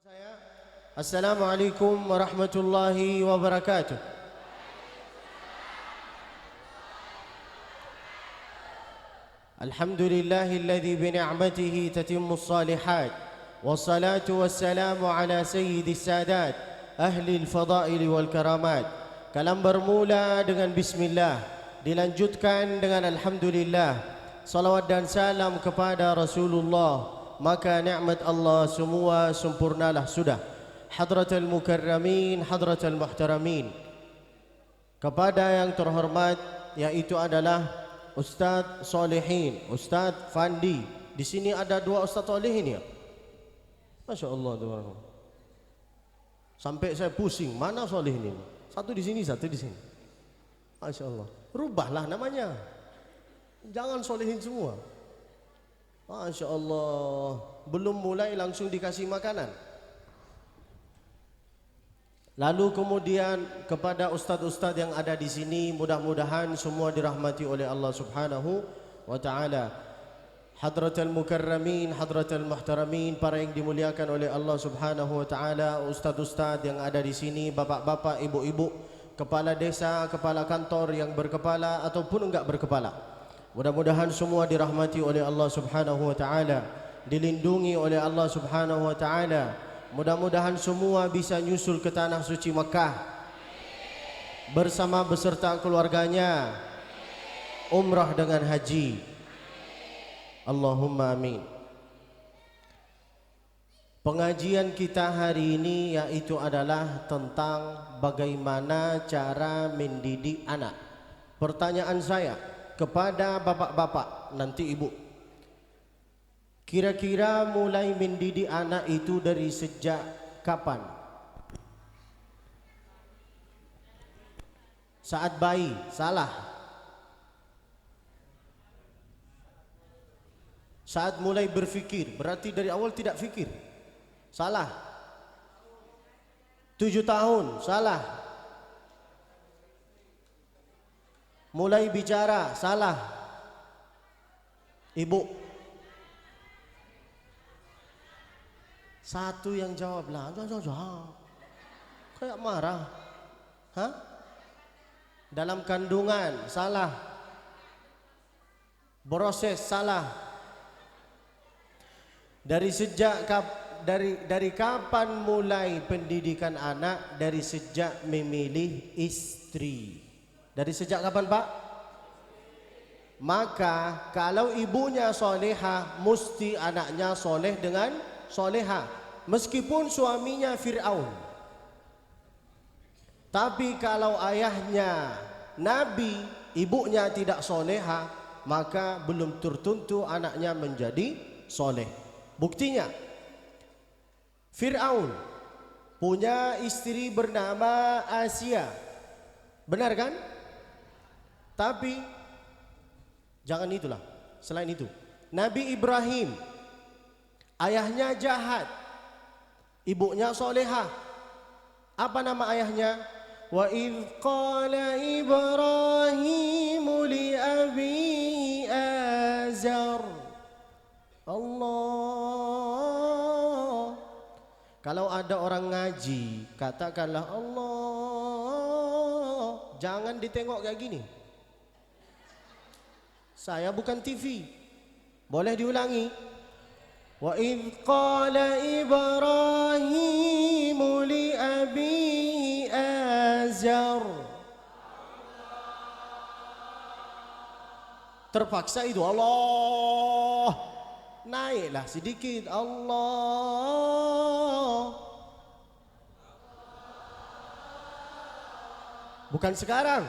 Saya Assalamualaikum warahmatullahi wabarakatuh. Alhamdulillahilladzi bi ni'matihi tatimmus shalihat. Wassalatu wassalamu ala sayyidis sadat ahli al-fadail wal karamat. Kalam bermula dengan bismillah, dilanjutkan dengan alhamdulillah. Salawat dan salam kepada Rasulullah, maka nikmat Allah semua sempurnalah sudah. Hadratul mukarramin, hadratul muhtaramin, kepada yang terhormat yaitu adalah Ustaz Solehin, Ustaz Fandi. Di sini ada dua Ustaz Solehin ya. Masya Allah tuh. Sampai saya pusing, mana Solehin ini? Satu di sini, satu di sini. Masya Allah. Rubahlah namanya. Jangan Solehin semua. Masya Allah, belum mulai langsung dikasih makanan. Lalu kemudian kepada ustaz-ustaz yang ada di sini, mudah-mudahan semua dirahmati oleh Allah Subhanahu wa taala. Hadratul mukarramin, hadratul muhtaramin, para yang dimuliakan oleh Allah Subhanahu wa taala, ustaz-ustaz yang ada di sini, bapak-bapak, ibu-ibu, kepala desa, kepala kantor yang berkepala ataupun enggak berkepala. Mudah-mudahan semua dirahmati oleh Allah Subhanahu wa taala, dilindungi oleh Allah Subhanahu wa taala. Mudah-mudahan semua bisa nyusul ke tanah suci Mekah bersama beserta keluarganya, umrah dengan haji. Allahumma amin. Pengajian kita hari ini yaitu adalah tentang bagaimana cara mendidik anak. Pertanyaan saya kepada bapak-bapak, nanti ibu, kira-kira mulai mendidik anak itu dari sejak kapan? Saat bayi, salah. Saat mulai berfikir, berarti dari awal tidak fikir, salah. 7 tahun, salah. Mulai bicara, salah. Ibu, satu yang jawab lah, kayak marah. Hah? Dalam kandungan, salah. Proses, salah. Dari kapan mulai pendidikan anak? Dari sejak memilih istri. Dari sejak kapan, Pak? Maka kalau ibunya solehah, mesti anaknya soleh dengan solehah, meskipun suaminya Fir'aun. Tapi kalau ayahnya Nabi, ibunya tidak solehah, maka belum tertentu anaknya menjadi soleh. Buktinya, Fir'aun punya istri bernama Asia, benar kan? Tapi jangan itulah, selain itu Nabi Ibrahim, ayahnya jahat, ibunya solehah. Apa nama ayahnya? Wa idh qala Ibrahim li abi Azar. Allah. Kalau ada orang ngaji, katakanlah Allah. Jangan ditengok kayak gini. Saya bukan TV. Boleh diulangi? Wa idh qala Ibrahim li abi Azar. Terpaksa itu Allah. Naiklah sedikit, Allah. Bukan sekarang.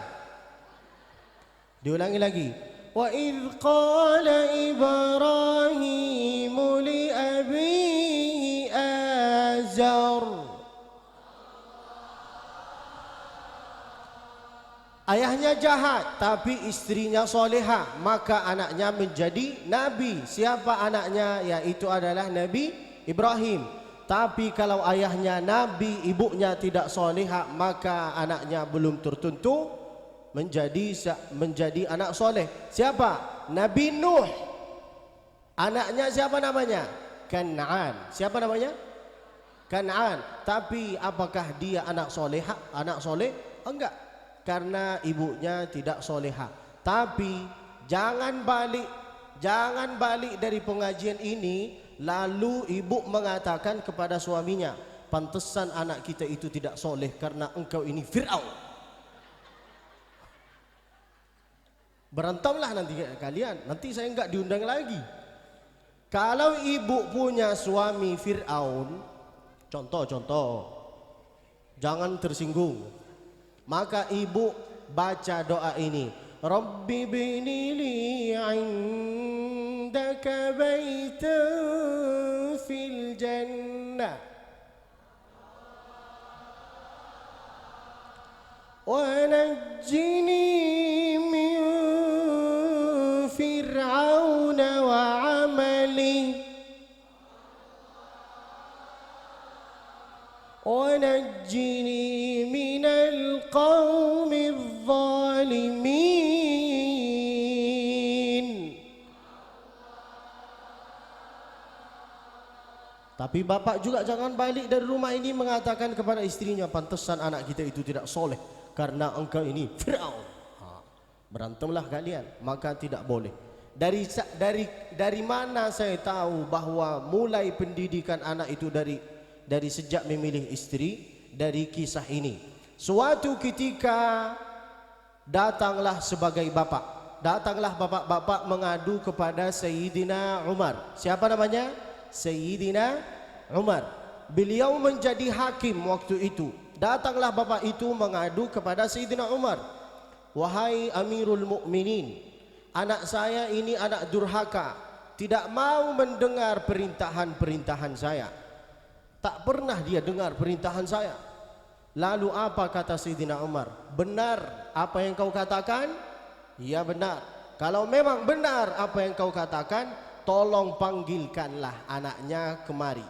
Diulangi lagi. Wa idh qala Ibrahim li abi Azar. Ayahnya jahat tapi istrinya solehah, maka anaknya menjadi nabi. Siapa anaknya? Yaitu adalah Nabi Ibrahim. Tapi kalau ayahnya nabi, ibunya tidak solehah, maka anaknya belum tertentu menjadi anak soleh. Siapa? Nabi Nuh. Anaknya siapa namanya? Kan'an. Siapa namanya? Kan'an. Tapi apakah dia anak soleha, anak soleh? Enggak, karena ibunya tidak soleha. Tapi jangan balik dari pengajian ini lalu ibu mengatakan kepada suaminya, pantesan anak kita itu tidak soleh karena engkau ini Fir'aun. Berantamlah nanti kalian, nanti saya enggak diundang lagi. Kalau ibu punya suami Fir'aun, contoh, jangan tersinggung, maka ibu baca doa ini, Rabbi binili indaka baitan fil jannah wa najjini min fir'aun wa amali wa najjini minal qawmidh zalimin. Tapi bapak juga jangan balik dari rumah ini mengatakan kepada istrinya, pantesan anak kita itu tidak soleh karena engkau ini Fir'aun. Berantemlah kalian, maka tidak boleh. Dari mana saya tahu bahwa mulai pendidikan anak itu dari sejak memilih istri? Dari kisah ini. Suatu ketika datanglah bapak-bapak mengadu kepada Sayyidina Umar. Siapa namanya? Sayyidina Umar. Beliau menjadi hakim waktu itu. Datanglah bapak itu mengadu kepada Sayyidina Umar. Wahai Amirul Mukminin, anak saya ini anak durhaka, tidak mau mendengar perintahan saya. Tak pernah dia dengar perintahan saya. Lalu apa kata Sayyidina Umar? Benar apa yang kau katakan? Ya benar. Kalau memang benar apa yang kau katakan, tolong panggilkanlah anaknya kemari.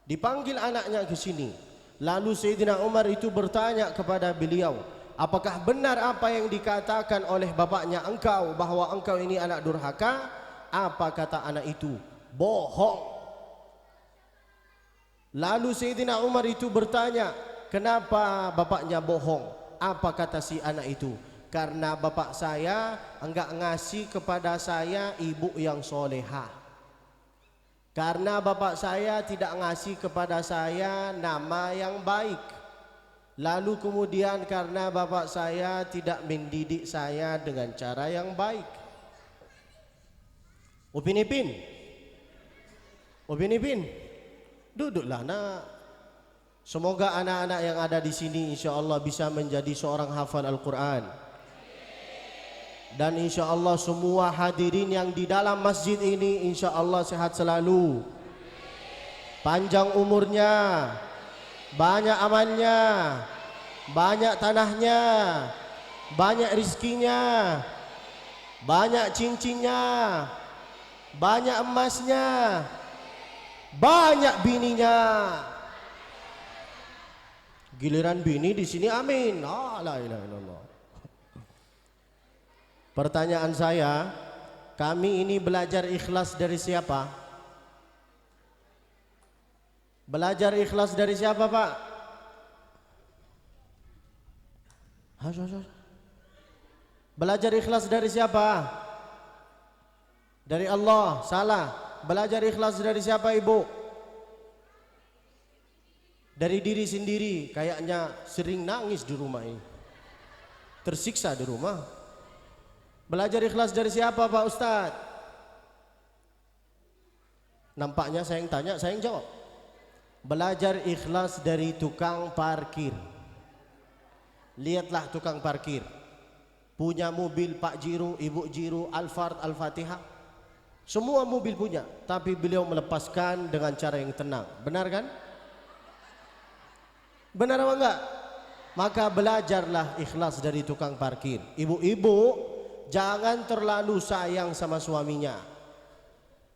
Dipanggil anaknya ke sini. Lalu Sayyidina Umar itu bertanya kepada beliau, apakah benar apa yang dikatakan oleh bapaknya engkau, bahwa engkau ini anak durhaka? Apa kata anak itu? Bohong. Lalu Sayyidina Umar itu bertanya, kenapa bapaknya bohong? Apa kata si anak itu? Karena bapak saya enggak ngasih kepada saya ibu yang solehah. Karena bapak saya tidak ngasih kepada saya nama yang baik. Lalu kemudian karena bapak saya tidak mendidik saya dengan cara yang baik. Upin Ipin, duduklah nak. Semoga anak-anak yang ada di sini insya Allah bisa menjadi seorang hafal Al-Quran. Dan insya Allah semua hadirin yang di dalam masjid ini insya Allah sehat selalu, panjang umurnya, banyak amannya, banyak tanahnya, banyak rizkinya, banyak cincinnya, banyak emasnya, banyak bininya. Giliran bini di sini amin. La ilaha illallah. Pertanyaan saya, kami ini belajar ikhlas dari siapa? Belajar ikhlas dari siapa, Pak? Belajar ikhlas dari siapa? Dari Allah. Salah. Belajar ikhlas dari siapa, Ibu? Dari diri sendiri. Kayaknya sering nangis di rumah ini, tersiksa di rumah. Belajar ikhlas dari siapa, Pak Ustadz? Nampaknya saya yang tanya, saya yang jawab. Belajar ikhlas dari tukang parkir. Lihatlah tukang parkir, punya mobil Pak Jiru, Ibu Jiru, Alphard, Al-Fatihah, semua mobil punya, tapi beliau melepaskan dengan cara yang tenang. Benar kan? Benar apa enggak? Maka belajarlah ikhlas dari tukang parkir. Ibu-ibu jangan terlalu sayang sama suaminya.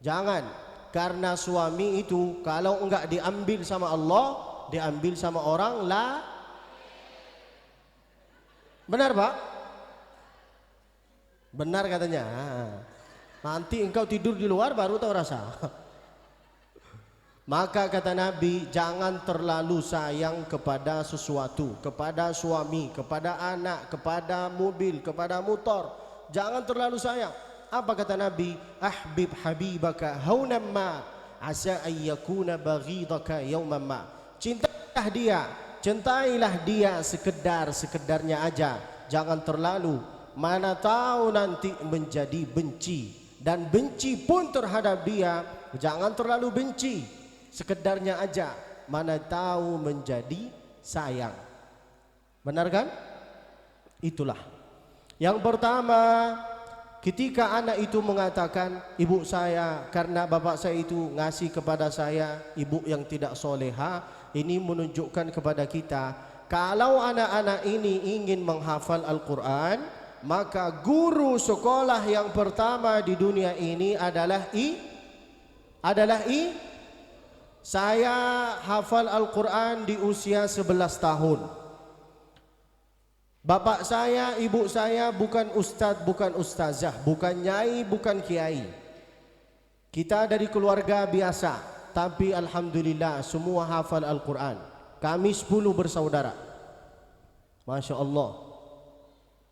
Jangan, karena suami itu kalau enggak diambil sama Allah, diambil sama orang lah. Benar, Pak? Benar katanya. Nanti engkau tidur di luar baru tahu rasa. Maka kata Nabi, jangan terlalu sayang kepada sesuatu, kepada suami, kepada anak, kepada mobil, kepada motor. Jangan terlalu sayang. Apa kata Nabi? Ahbib habibaka haunan ma asa ayyakuna baghidaka yawman ma. Cintailah dia, cintailah dia sekedarnya aja. Jangan terlalu, mana tahu nanti menjadi benci. Dan benci pun terhadap dia, jangan terlalu benci. Sekedarnya aja, mana tahu menjadi sayang. Benar kan? Itulah. Yang pertama, ketika anak itu mengatakan, ibu saya, karena bapak saya itu ngasih kepada saya ibu yang tidak soleha, ini menunjukkan kepada kita, kalau anak-anak ini ingin menghafal Al-Quran, maka guru sekolah yang pertama di dunia ini adalah saya hafal Al-Quran di usia 11 tahun. Bapak saya, ibu saya bukan ustadz, bukan ustazah, bukan nyai, bukan kiai. Kita dari keluarga biasa, tapi alhamdulillah semua hafal Al-Quran. Kami 10 bersaudara. Masya Allah.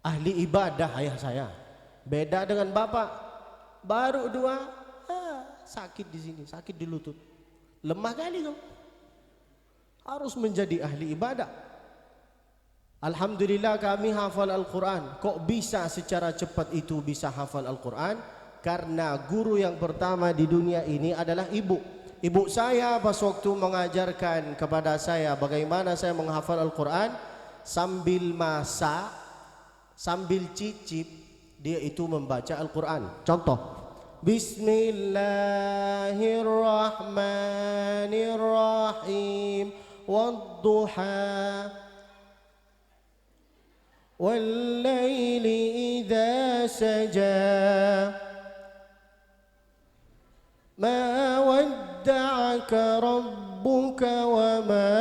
Ahli ibadah ayah saya. Beda dengan bapak. Baru 2, sakit di sini, sakit di lutut. Lemah kali kau. Harus menjadi ahli ibadah. Alhamdulillah kami hafal Al-Quran. Kok bisa secara cepat itu bisa hafal Al-Quran? Karena guru yang pertama di dunia ini adalah ibu. Ibu saya pas waktu mengajarkan kepada saya bagaimana saya menghafal Al-Quran, sambil masak, sambil cicip, dia itu membaca Al-Quran. Contoh, Bismillahirrahmanirrahim, wadduha, wallaili idza saja, ma wadda'aka rabbuka wa ma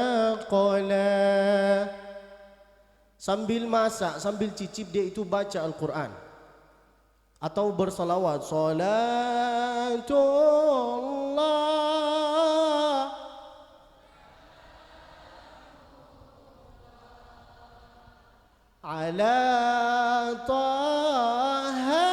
qala. Sambil masak, sambil cicip dia itu baca Al-Quran. Atau bersalawat, salatullah ala taha.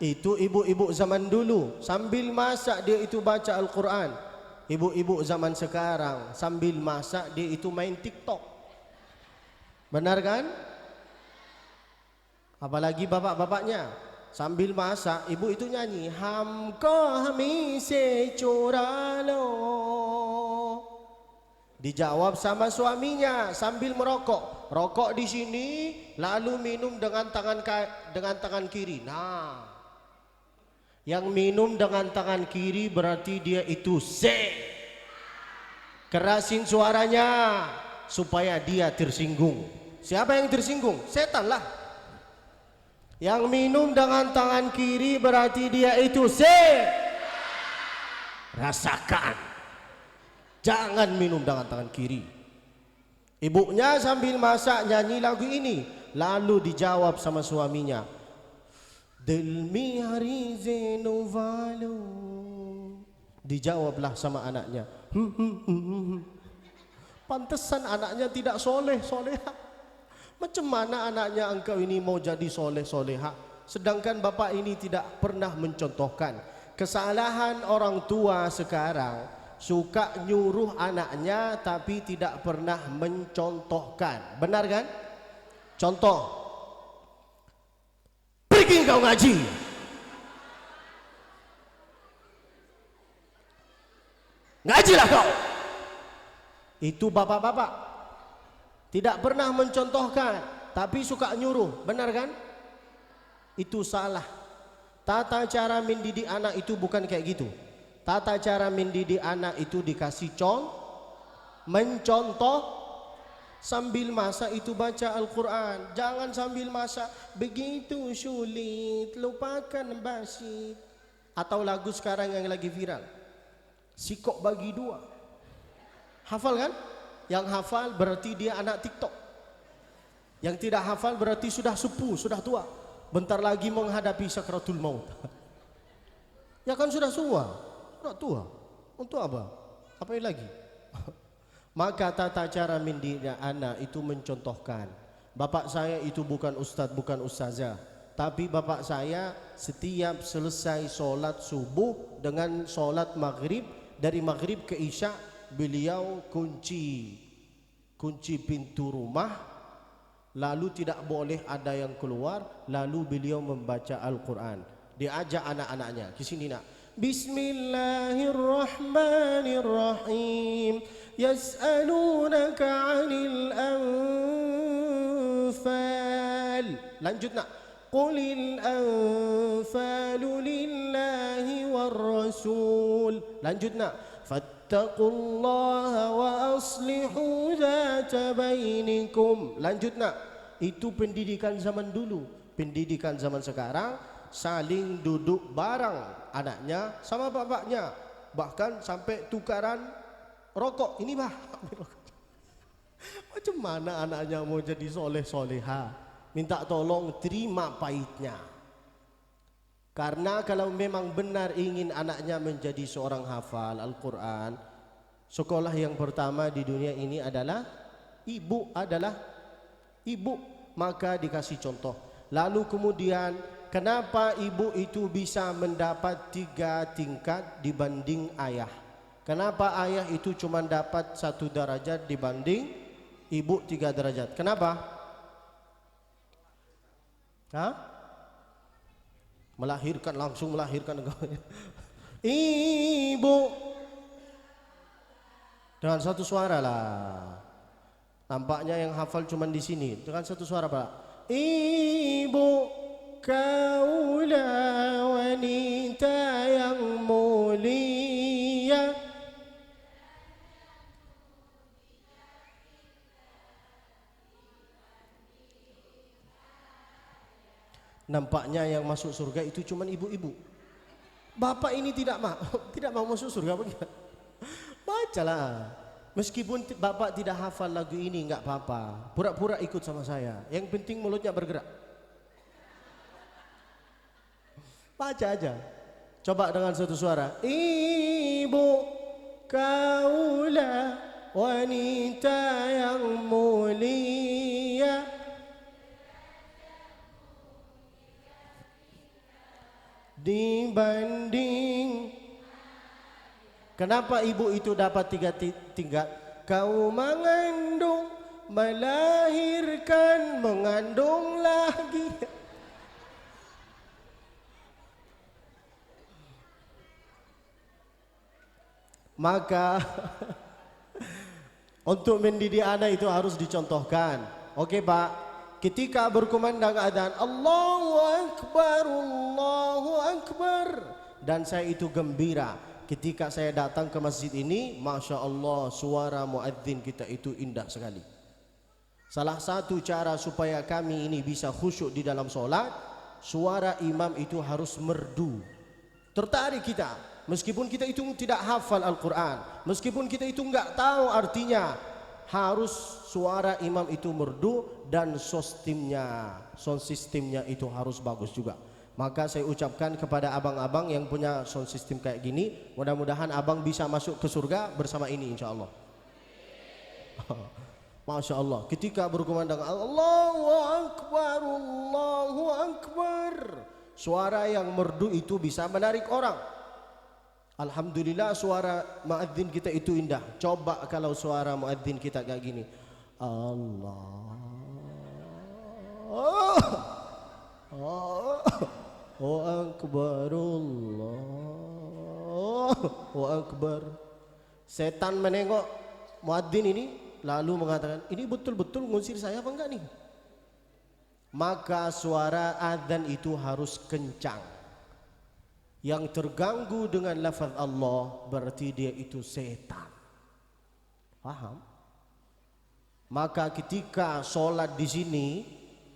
Itu ibu-ibu zaman dulu, sambil masak dia itu baca Al-Quran. Ibu-ibu zaman sekarang sambil masak dia itu main TikTok. Benar kan? Apalagi bapak-bapaknya sambil masak, ibu itu nyanyi hamko hami se curalo. Dijawab sama suaminya sambil merokok. Rokok di sini lalu minum dengan tangan kiri. Nah, yang minum dengan tangan kiri berarti dia itu se. Kerasin suaranya supaya dia tersinggung. Siapa yang tersinggung? Setan lah. Yang minum dengan tangan kiri berarti dia itu rasakan. Jangan minum dengan tangan kiri. Ibunya sambil masak nyanyi lagu ini, lalu dijawab sama suaminya, Delmi hari zenovalo. Dijawablah sama anaknya, pantesan anaknya tidak soleha. Macam mana anaknya engkau ini mau jadi soleha? Sedangkan bapak ini tidak pernah mencontohkan. Kesalahan orang tua sekarang, suka nyuruh anaknya tapi tidak pernah mencontohkan. Benar kan? Contoh, pergi kau ngaji. Ngajilah kau. Itu bapak-bapak. Tidak pernah mencontohkan, tapi suka nyuruh. Benar kan? Itu salah. Tata cara mendidik anak itu bukan kayak gitu. Tata cara mendidik anak itu dikasih mencontoh. Sambil masak itu baca Al-Quran. Jangan sambil masak begitu sulit, lupakan basit. Atau lagu sekarang yang lagi viral, sikok bagi dua. Hafal kan? Yang hafal berarti dia anak TikTok. Yang tidak hafal berarti sudah sepuh, sudah tua. bentar lagi menghadapi sakratul maut. Ya kan sudah tua. Untuk apa? Apa lagi? Maka tata cara mendidik anak itu mencontohkan. Bapak saya itu bukan ustadz, bukan ustazah, tapi bapak saya setiap selesai solat subuh dengan solat maghrib, dari maghrib ke isya beliau kunci pintu rumah, lalu tidak boleh ada yang keluar, lalu beliau membaca Al-Quran. Diajak anak-anaknya ke sini nak. Bismillahirrahmanirrahim. Yas'alunaka 'anil anfal. Lanjut nak. Qulil anfalu lillahi war rasul. Lanjut nak. Fattaqullaha wa aslihu dzata bainikum. Lanjut nak. Itu pendidikan zaman dulu. Pendidikan zaman sekarang saling duduk bareng anaknya sama bapaknya, bahkan sampai tukaran rokok. Ini bah, macam mana anaknya mau jadi soleh soleha, minta tolong terima pahitnya. Karena kalau memang benar ingin anaknya menjadi seorang hafal Al-Quran, sekolah yang pertama di dunia ini adalah ibu, maka dikasih contoh. Lalu kemudian kenapa ibu itu bisa mendapat 3 tingkat dibanding ayah? Kenapa ayah itu cuma dapat 1 derajat dibanding ibu 3 derajat? Kenapa? Hah? Langsung melahirkan ibu dengan 1 suara lah. Nampaknya yang hafal cuma di sini dengan 1 suara Pak. Ibu, kaulah wanita yang mulia. Nampaknya yang masuk surga itu cuma ibu-ibu. Bapak ini tidak mau masuk surga bagaimana? Bacalah. Meskipun bapak tidak hafal lagu ini enggak apa-apa. Pura-pura ikut sama saya. Yang penting mulutnya bergerak. Baca aja. Coba dengan 1 suara. Ibu, kaulah wanita yang mulia. Dibanding. Kenapa ibu itu dapat 3 tingkat? Kau mengandung, melahirkan, mengandung lagi. Maka untuk mendidik anak itu harus dicontohkan. Oke Pak. Ketika berkumandang adzan, Allahu Akbar, Allahu Akbar, dan saya itu gembira ketika saya datang ke masjid ini. Masya Allah, suara muadzin kita itu indah sekali. Salah satu cara supaya kami ini bisa khusyuk di dalam solat, suara imam itu harus merdu. Tertarik kita, meskipun kita itu tidak hafal Al-Quran, meskipun kita itu enggak tahu artinya, harus suara imam itu merdu dan sound systemnya itu harus bagus juga. Maka saya ucapkan kepada abang-abang yang punya sound system kayak gini, mudah-mudahan abang bisa masuk ke surga bersama ini insya Allah. Masya Allah, ketika berkumandang Allahu Akbar, Allahu Akbar, suara yang merdu itu bisa menarik orang. Alhamdulillah suara muadzin kita itu indah. Coba kalau suara muadzin kita kayak gini. Allahu Akbar, Allahu Akbar. Setan menengok muadzin ini lalu mengatakan, ini betul-betul ngusir saya apa enggak nih? Maka suara adzan itu harus kencang. Yang terganggu dengan lafaz Allah berarti dia itu setan. Paham? Maka ketika solat di sini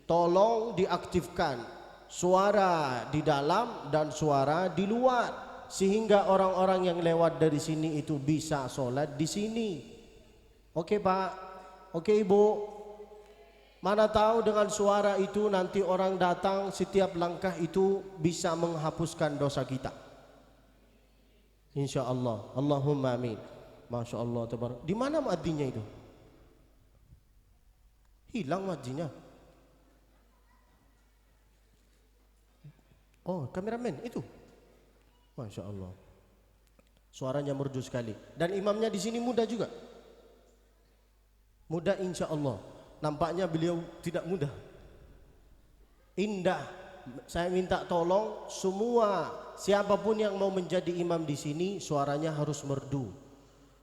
tolong diaktifkan suara di dalam dan suara di luar, sehingga orang-orang yang lewat dari sini itu bisa solat di sini. Oke Pak, oke Ibu. Mana tahu dengan suara itu nanti orang datang, setiap langkah itu bisa menghapuskan dosa kita. Insya Allah. Allahumma amin. Masya Allah. Di mana muadzinnya itu? Hilang muadzinnya. Oh, kameramen itu. Masya Allah. Suaranya merdu sekali. Dan imamnya di sini muda juga. Muda insya Allah. Nampaknya beliau tidak mudah. Indah. Saya minta tolong semua siapapun yang mau menjadi imam di sini suaranya harus merdu.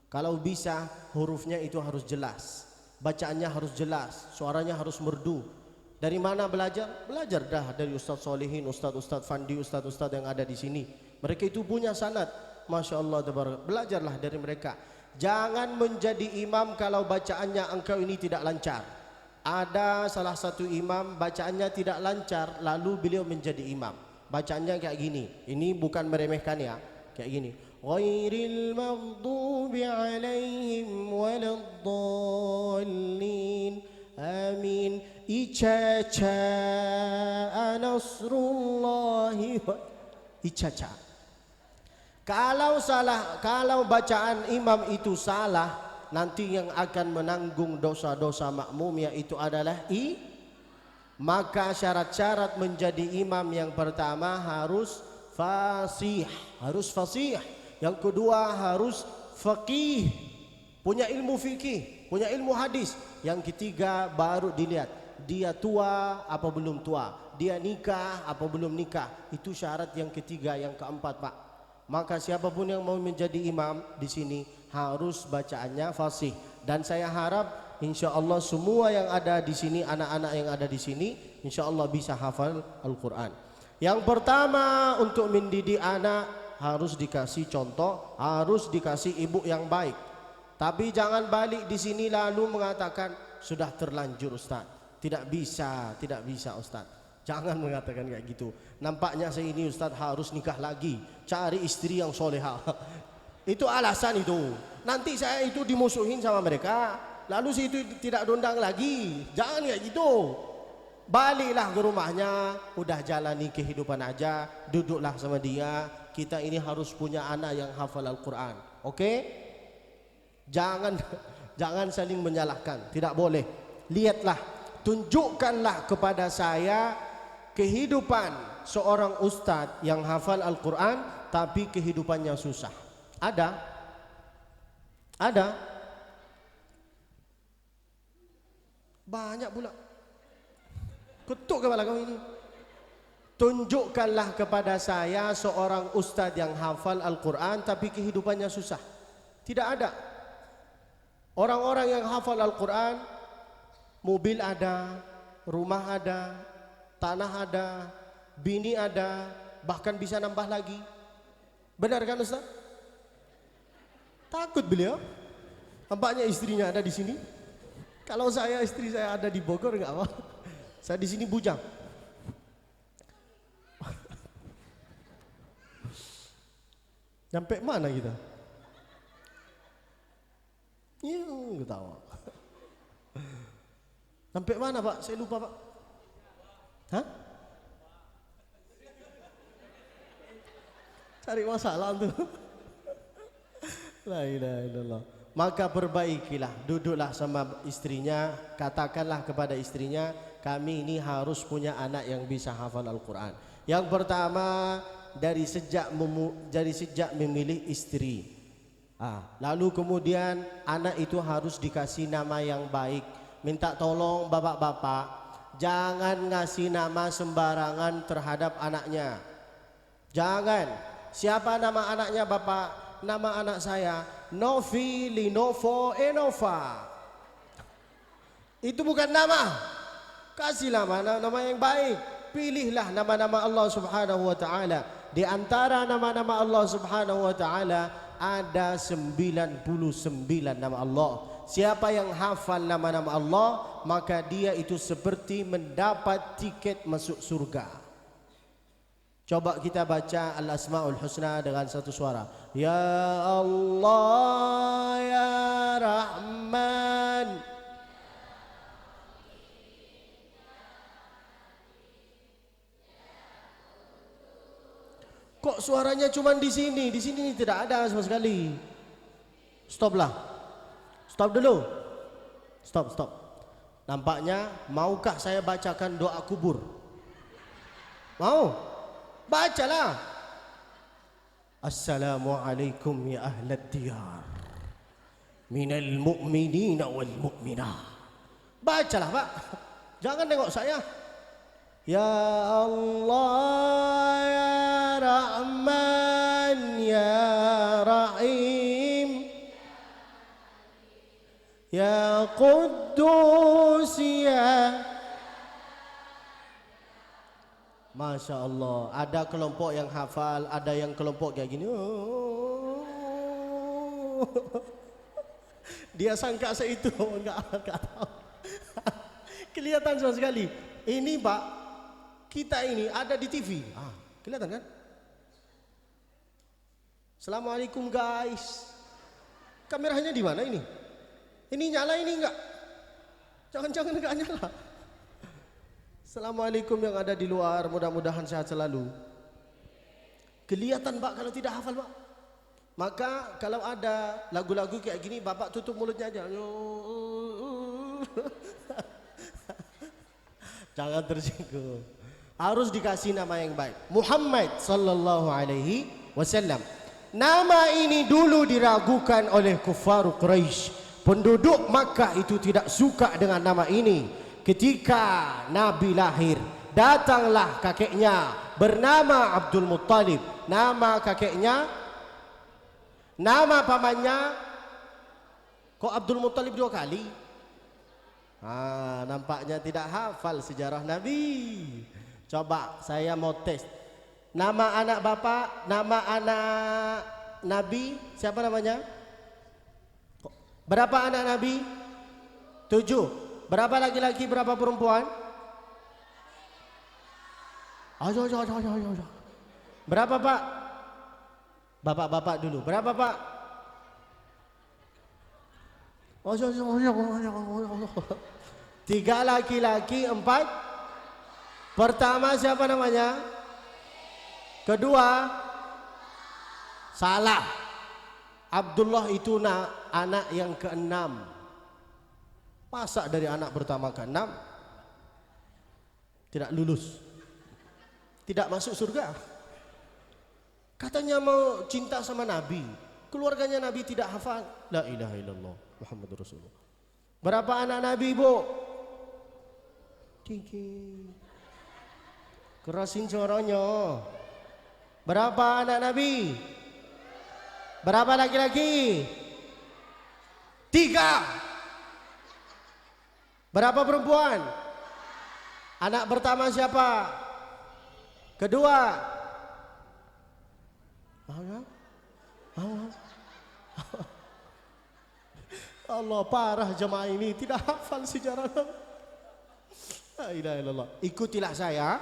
Kalau bisa hurufnya itu harus jelas, bacaannya harus jelas, suaranya harus merdu. Dari mana belajar? Belajar dah dari Ustadz Solihin, Ustadz Fandi, Ustadz yang ada di sini. Mereka itu punya sanad, masya Allah. Belajarlah dari mereka. Jangan menjadi imam kalau bacaannya engkau ini tidak lancar. Ada salah satu imam bacaannya tidak lancar, lalu beliau menjadi imam. Bacaannya kayak gini. Ini bukan meremehkan ya, kayak gini. Ghairil maghdubi alaihim waladdallin. Amin. Icaca nasrullahi icaca. Kalau salah, kalau bacaan imam itu salah, nanti yang akan menanggung dosa-dosa makmum yaitu adalah maka syarat-syarat menjadi imam yang pertama harus fasih, yang kedua harus faqih, punya ilmu fikih, punya ilmu hadis, yang ketiga baru dilihat dia tua apa belum tua, dia nikah apa belum nikah. Itu syarat yang ketiga. Yang keempat, Pak, maka siapapun yang mau menjadi imam di sini harus bacaannya fasih. Dan saya harap insya Allah semua yang ada di sini, anak-anak yang ada di sini, insya Allah bisa hafal Al-Quran. Yang pertama untuk mendidik anak harus dikasih contoh, harus dikasih ibu yang baik. Tapi jangan balik di sini lalu mengatakan sudah terlanjur Ustaz. Tidak bisa Ustaz. Jangan mengatakan kayak gitu. Nampaknya saya ini Ustaz harus nikah lagi, cari istri yang soleha. Itu alasan itu. Nanti saya itu dimusuhin sama mereka, lalu saya itu tidak diundang lagi. Jangan kayak gitu. Baliklah ke rumahnya, udah jalani kehidupan aja, duduklah sama dia. Kita ini harus punya anak yang hafal Al-Quran. Oke? Jangan saling menyalahkan. Tidak boleh. Lihatlah, tunjukkanlah kepada saya kehidupan seorang ustadz yang hafal Al-Quran tapi kehidupannya susah. Ada banyak pula. Ketuk kepala kamu ini. Tunjukkanlah kepada saya seorang ustadz yang hafal Al-Quran tapi kehidupannya susah. Tidak ada. Orang-orang yang hafal Al-Quran, mobil ada, rumah ada, tanah ada, bini ada, bahkan bisa nambah lagi. Benar kan Ustaz? Takut beliau. Tampaknya istrinya ada di sini. Kalau istri saya ada di Bogor enggak apa. Saya di sini bujang. Sampai mana kita? Ketawa. Sampai mana Pak? Saya lupa Pak. Hah? Cari masalah tuh. La ilaha illallah. Maka perbaikilah, duduklah sama istrinya, katakanlah kepada istrinya, kami ini harus punya anak yang bisa hafal Al-Quran. Yang pertama dari sejak memilih istri. Lalu kemudian anak itu harus dikasih nama yang baik. Minta tolong bapak-bapak, jangan ngasih nama sembarangan terhadap anaknya. Jangan. Siapa nama anaknya bapak? Nama anak saya Novi Linovo Enova. Itu bukan nama. Kasihlah nama yang baik. Pilihlah nama-nama Allah Subhanahu wa taala. Di antara nama-nama Allah Subhanahu wa taala ada 99 nama Allah. Siapa yang hafal nama-nama Allah, maka dia itu seperti mendapat tiket masuk surga. Coba kita baca Al-Asmaul Husna dengan satu suara. Ya Allah, Ya Rahman, Kok suaranya cuma di sini? Di sini tidak ada sama sekali. Stoplah. Stop dulu. Stop. Nampaknya maukah saya bacakan doa kubur? Mau? Bacalah. Assalamualaikum ya ahlad diyar minal mu'minina wal mu'minah. Bacalah Pak. Jangan tengok saya. Ya Allah ya Rahman ya Rahim ya Quddus ya. Masya Allah, ada kelompok yang hafal, ada yang kelompok kayak gini. Dia sangka saya itu, enggak tahu. Kelihatan sama sekali. Ini Pak, kita ini ada di TV. Kelihatan kan? Assalamualaikum guys. Kameranya di mana ini? Ini nyala ini enggak? Jangan-jangan enggak nyala. Assalamualaikum yang ada di luar, mudah-mudahan sehat selalu. Kelihatan Pak kalau tidak hafal Pak. Maka kalau ada lagu-lagu kayak gini, Bapak tutup mulutnya aja. Jangan tersinggung. Harus dikasih nama yang baik. Muhammad sallallahu alaihi wasallam. Nama ini dulu diragukan oleh kuffar Quraisy. Penduduk Makkah itu tidak suka dengan nama ini. Ketika Nabi lahir, datanglah kakeknya bernama Abdul Muttalib. Nama kakeknya, nama pamannya. Kok Abdul Muttalib 2 kali? Nampaknya tidak hafal sejarah Nabi. Coba saya mau tes. Nama anak bapak, nama anak Nabi, siapa namanya? Berapa anak Nabi? 7. Berapa laki-laki, berapa perempuan? Ayo. Berapa Pak? Bapak-bapak dulu. Berapa Pak? Ayo. 3 laki-laki, 4. Pertama siapa namanya? Kedua? Salah. Abdullah itu anak yang ke-6. Masa dari anak pertama ke-6 tidak lulus, tidak masuk surga? Katanya mau cinta sama Nabi, keluarganya Nabi tidak hafal. La ilaha illallah Muhammadur Rasulullah. Berapa anak Nabi Bu? 3. Kerasin suaranya. Berapa anak Nabi? Berapa laki-laki? 3. Berapa perempuan? Anak pertama siapa? Kedua? Allah, parah jemaah ini tidak hafal sejarah. La ilaha illallah. Ikutilah saya.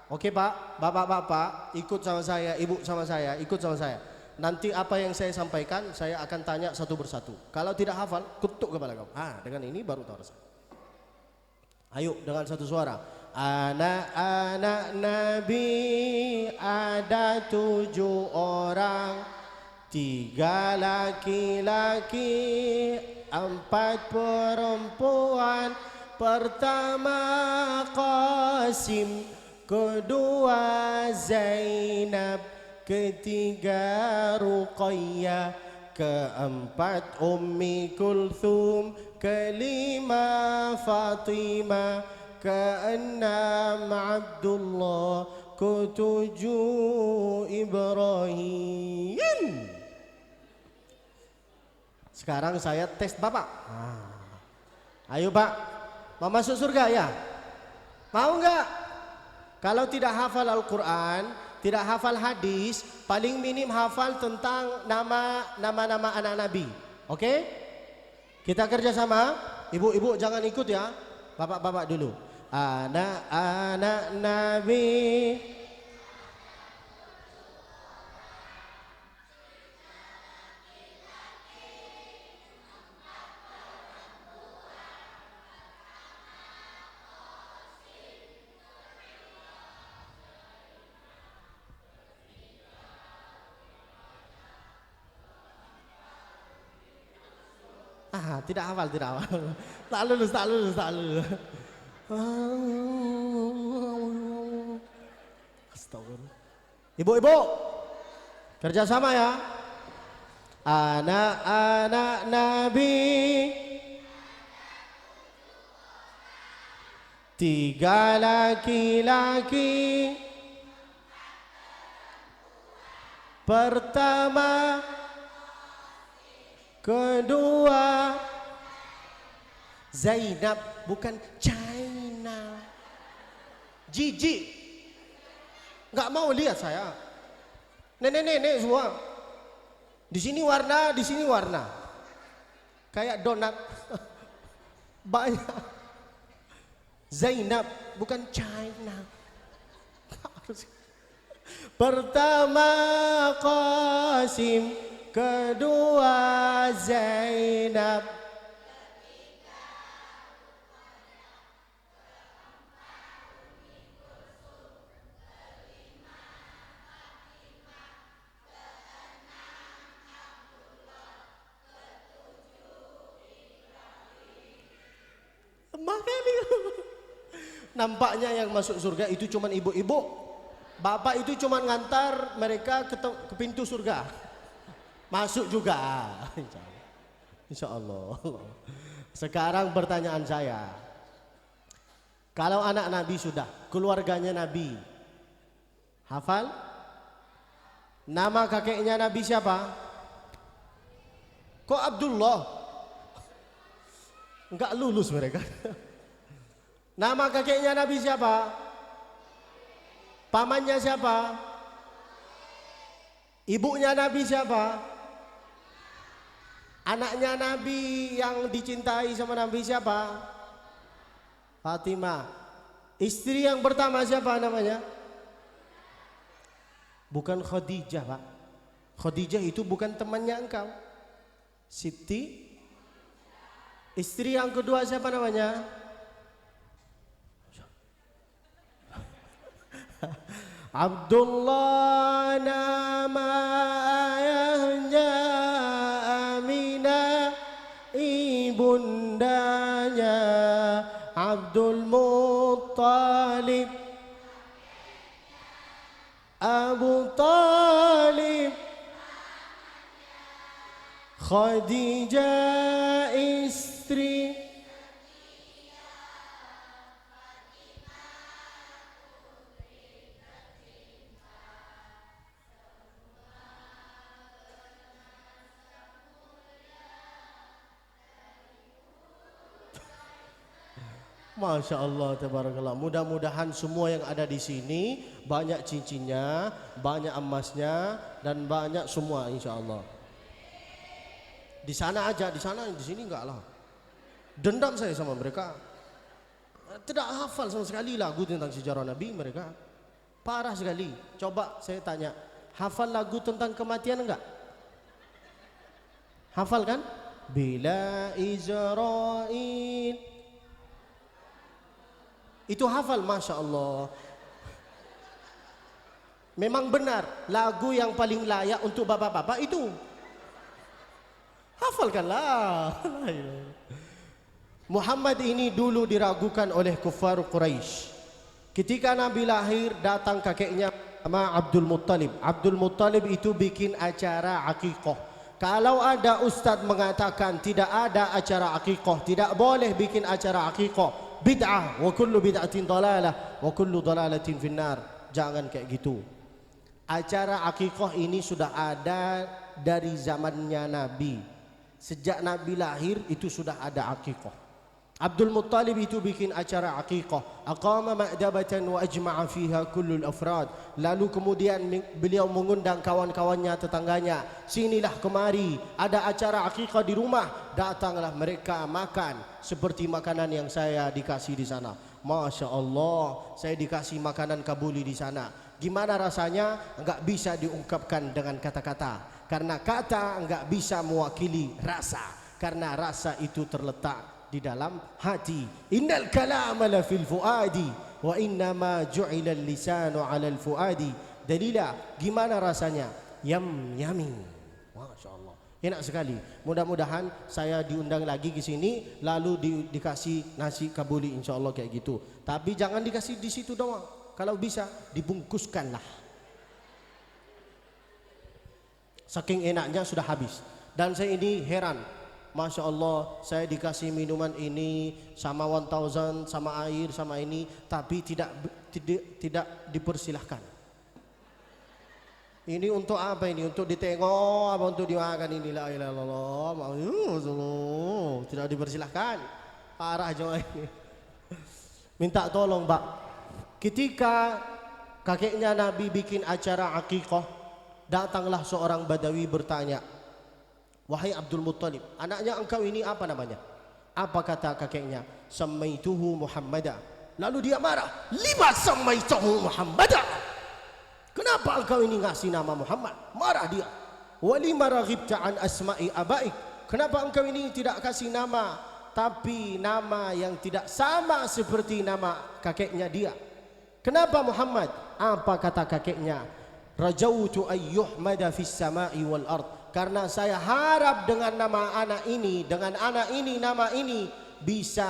Oke Pak, bapak-bapak, ikut sama saya, ibu sama saya, ikut sama saya. Nanti apa yang saya sampaikan, saya akan tanya satu persatu. Kalau tidak hafal, kutuk kepala kau. Dengan ini baru tahu rasa. Ayo dengan satu suara. Anak-anak Nabi ada 7 orang, 3 laki-laki, 4 perempuan. Pertama Qasim, kedua Zainab, ketiga Ruqayyah, keempat Ummi Kulthum, kelima Fatimah, keenam Abdullah, ketujuh Ibrahim. Sekarang saya tes Bapak. Ayo Pak, mau masuk surga ya? Mau enggak? Kalau tidak hafal Al-Quran, tidak hafal hadis, paling minim hafal tentang nama-nama anak Nabi. Oke? Kita kerjasama. Ibu-ibu jangan ikut ya, bapak-bapak dulu. Anak-anak Nabi Tidak hafal, tidak hafal. Tak lulus, tak lulus, tak lulus. Astagfirullah. Ibu-ibu, kerjasama ya. Anak-anak Nabi, 3 laki-laki, pertama, kedua, Zainab, bukan China. Jijik, nggak mau lihat saya. Nenek-nenek semua. Di sini warna, di sini warna. Kayak donat. Banyak. Zainab, bukan China. Pertama Qasim, kedua Zainab. Makanya nampaknya yang masuk surga itu cuma ibu-ibu. Bapak itu cuma ngantar mereka ke pintu surga. Masuk juga. Insya Allah. Sekarang pertanyaan saya. Kalau anak Nabi sudah, keluarganya Nabi, hafal? Nama kakeknya Nabi siapa? Kok Abdullah? Enggak lulus mereka. Nama kakeknya Nabi siapa? Pamannya siapa? Ibunya Nabi siapa? Anaknya Nabi yang dicintai sama Nabi siapa? Fatimah. Istri yang pertama siapa namanya? Bukan Khadijah, Pak. Khadijah itu bukan temannya engkau. Siti. Istri yang kedua siapa namanya? Abdullah nama ayahnya, Aminah ibundanya, Abdul Muttalib, Abu Talib, Khadijah istri, Masya Allah, tabarakallah. Mudah-mudahan semua yang ada di sini banyak cincinnya, banyak emasnya, dan banyak semua, insya Allah. Di sana aja, di sana, di sini enggak lah. Dendam saya sama mereka. Tidak hafal sama sekali lagu tentang sejarah Nabi mereka. Parah sekali. Coba saya tanya, hafal lagu tentang kematian enggak? Hafal kan? Bila Israel. Itu hafal, Masya Allah. Memang benar, lagu yang paling layak untuk bapak-bapak itu. Hafalkanlah. Muhammad ini dulu diragukan oleh kuffar Quraisy. Ketika Nabi lahir, datang kakeknya sama Abdul Muttalib. Abdul Muttalib itu bikin acara akikah. Kalau ada ustadz mengatakan tidak ada acara akikah, tidak boleh bikin acara akikah, bid'ah, wa kullu bid'atin dalalah, wa kullu dalalatin finnar. Jangan kayak gitu. Acara akikah ini sudah ada dari zamannya Nabi. Sejak Nabi lahir itu sudah ada akikah. Abdul Muttalib itu bikin acara akikah. Aqama ma'dabatan wa ajma'a fiha kullul afrad. Lalu kemudian beliau mengundang kawan-kawannya, tetangganya. Sinilah kemari, ada acara akikah di rumah. Datanglah mereka makan seperti makanan yang saya dikasih di sana. Masya Allah, saya dikasih makanan kabuli di sana. Gimana rasanya? Enggak bisa diungkapkan dengan kata-kata. Karena kata enggak bisa mewakili rasa. Karena rasa itu terletak di dalam hati. Innal kalama la fil fuadi wa innama ju'ila al-lisanu 'ala al-fuadi. Dalilah, gimana rasanya? Yam yami. Masya Allah. Enak sekali. Mudah-mudahan saya diundang lagi ke sini, lalu dikasih nasi kabuli insyaallah kayak gitu. Tapi jangan dikasih di situ doang. Kalau bisa dibungkuskanlah. Saking enaknya sudah habis. Dan saya ini heran. Masya Allah, saya dikasih minuman ini sama 1000, sama air, sama ini, tapi tidak dipersilahkan. Ini untuk apa ini? Untuk ditengok apa untuk dimakan ini? La ilaha illallah. Tidak dipersilahkan. Parah aja ini. Minta tolong, Pak. Ketika kakeknya Nabi bikin acara akikah, datanglah seorang Badawi bertanya, "Wahai Abdul Muttalib, anaknya engkau ini apa namanya?" Apa kata kakeknya? "Samaituhu Muhammada." Lalu dia marah, "Lima samaituhu Muhammada?" Kenapa engkau ini ngasih nama Muhammad? Marah dia. "Walima raghibta an asma'i abaik." Kenapa engkau ini tidak kasih nama, tapi nama yang tidak sama seperti nama kakeknya dia? Kenapa Muhammad? Apa kata kakeknya? "Rajautu ayyuhmada fis sama'i wal ard." Karena saya harap dengan nama anak ini, dengan anak ini, nama ini, bisa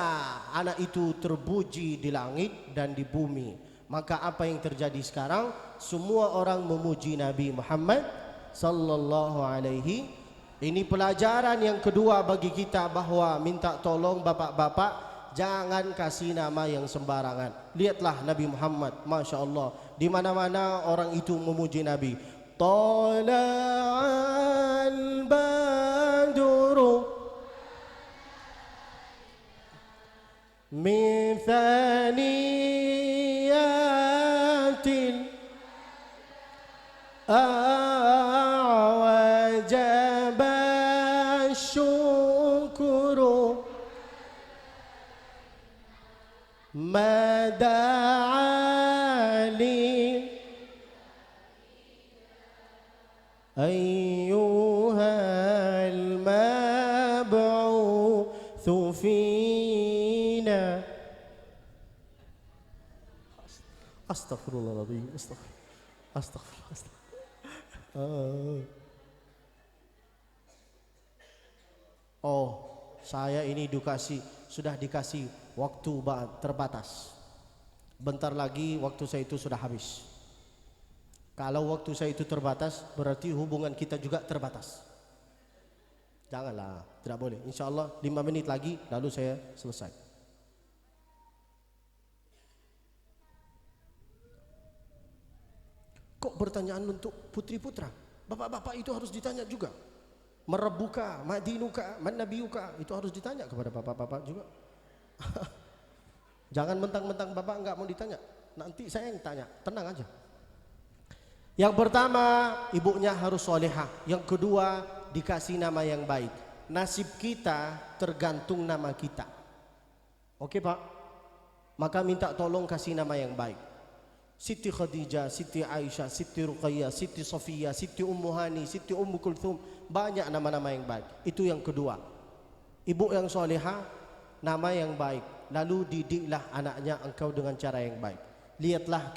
anak itu terpuji di langit dan di bumi. Maka apa yang terjadi sekarang? Semua orang memuji Nabi Muhammad sallallahu alaihi. Ini pelajaran yang kedua bagi kita, bahwa minta tolong bapak-bapak jangan kasih nama yang sembarangan. Lihatlah Nabi Muhammad, Masya Allah, di mana-mana orang itu memuji Nabi. Tala'al badru min thaniyatil a'wajaba syukuru mada'ali ayyuhal mab'uthu fina. Astaghfirullahaladzim. Astaghfirullah. Oh, saya ini sudah dikasih waktu terbatas. Bentar lagi waktu saya itu sudah habis. Kalau waktu saya itu terbatas, berarti hubungan kita juga terbatas. Janganlah, tidak boleh. Insya Allah 5 menit lagi, lalu saya selesai. Kok pertanyaan untuk putri putra? Bapak-bapak itu harus ditanya juga. Merebuka, madinuka, mannabiyuka, itu harus ditanya kepada bapak-bapak juga. Jangan mentang-mentang bapak enggak mau ditanya, nanti saya yang tanya. Tenang aja. Yang pertama, ibunya harus solehah. Yang kedua, dikasih nama yang baik. Nasib kita tergantung nama kita. Oke Pak? Maka minta tolong kasih nama yang baik. Siti Khadijah, Siti Aisyah, Siti Ruqayyah, Siti Sofiyah, Siti Ummu Hani, Siti Ummu Kulthum. Banyak nama-nama yang baik. Itu yang kedua. Ibu yang solehah, nama yang baik. Lalu didiklah anaknya engkau dengan cara yang baik. Lihatlah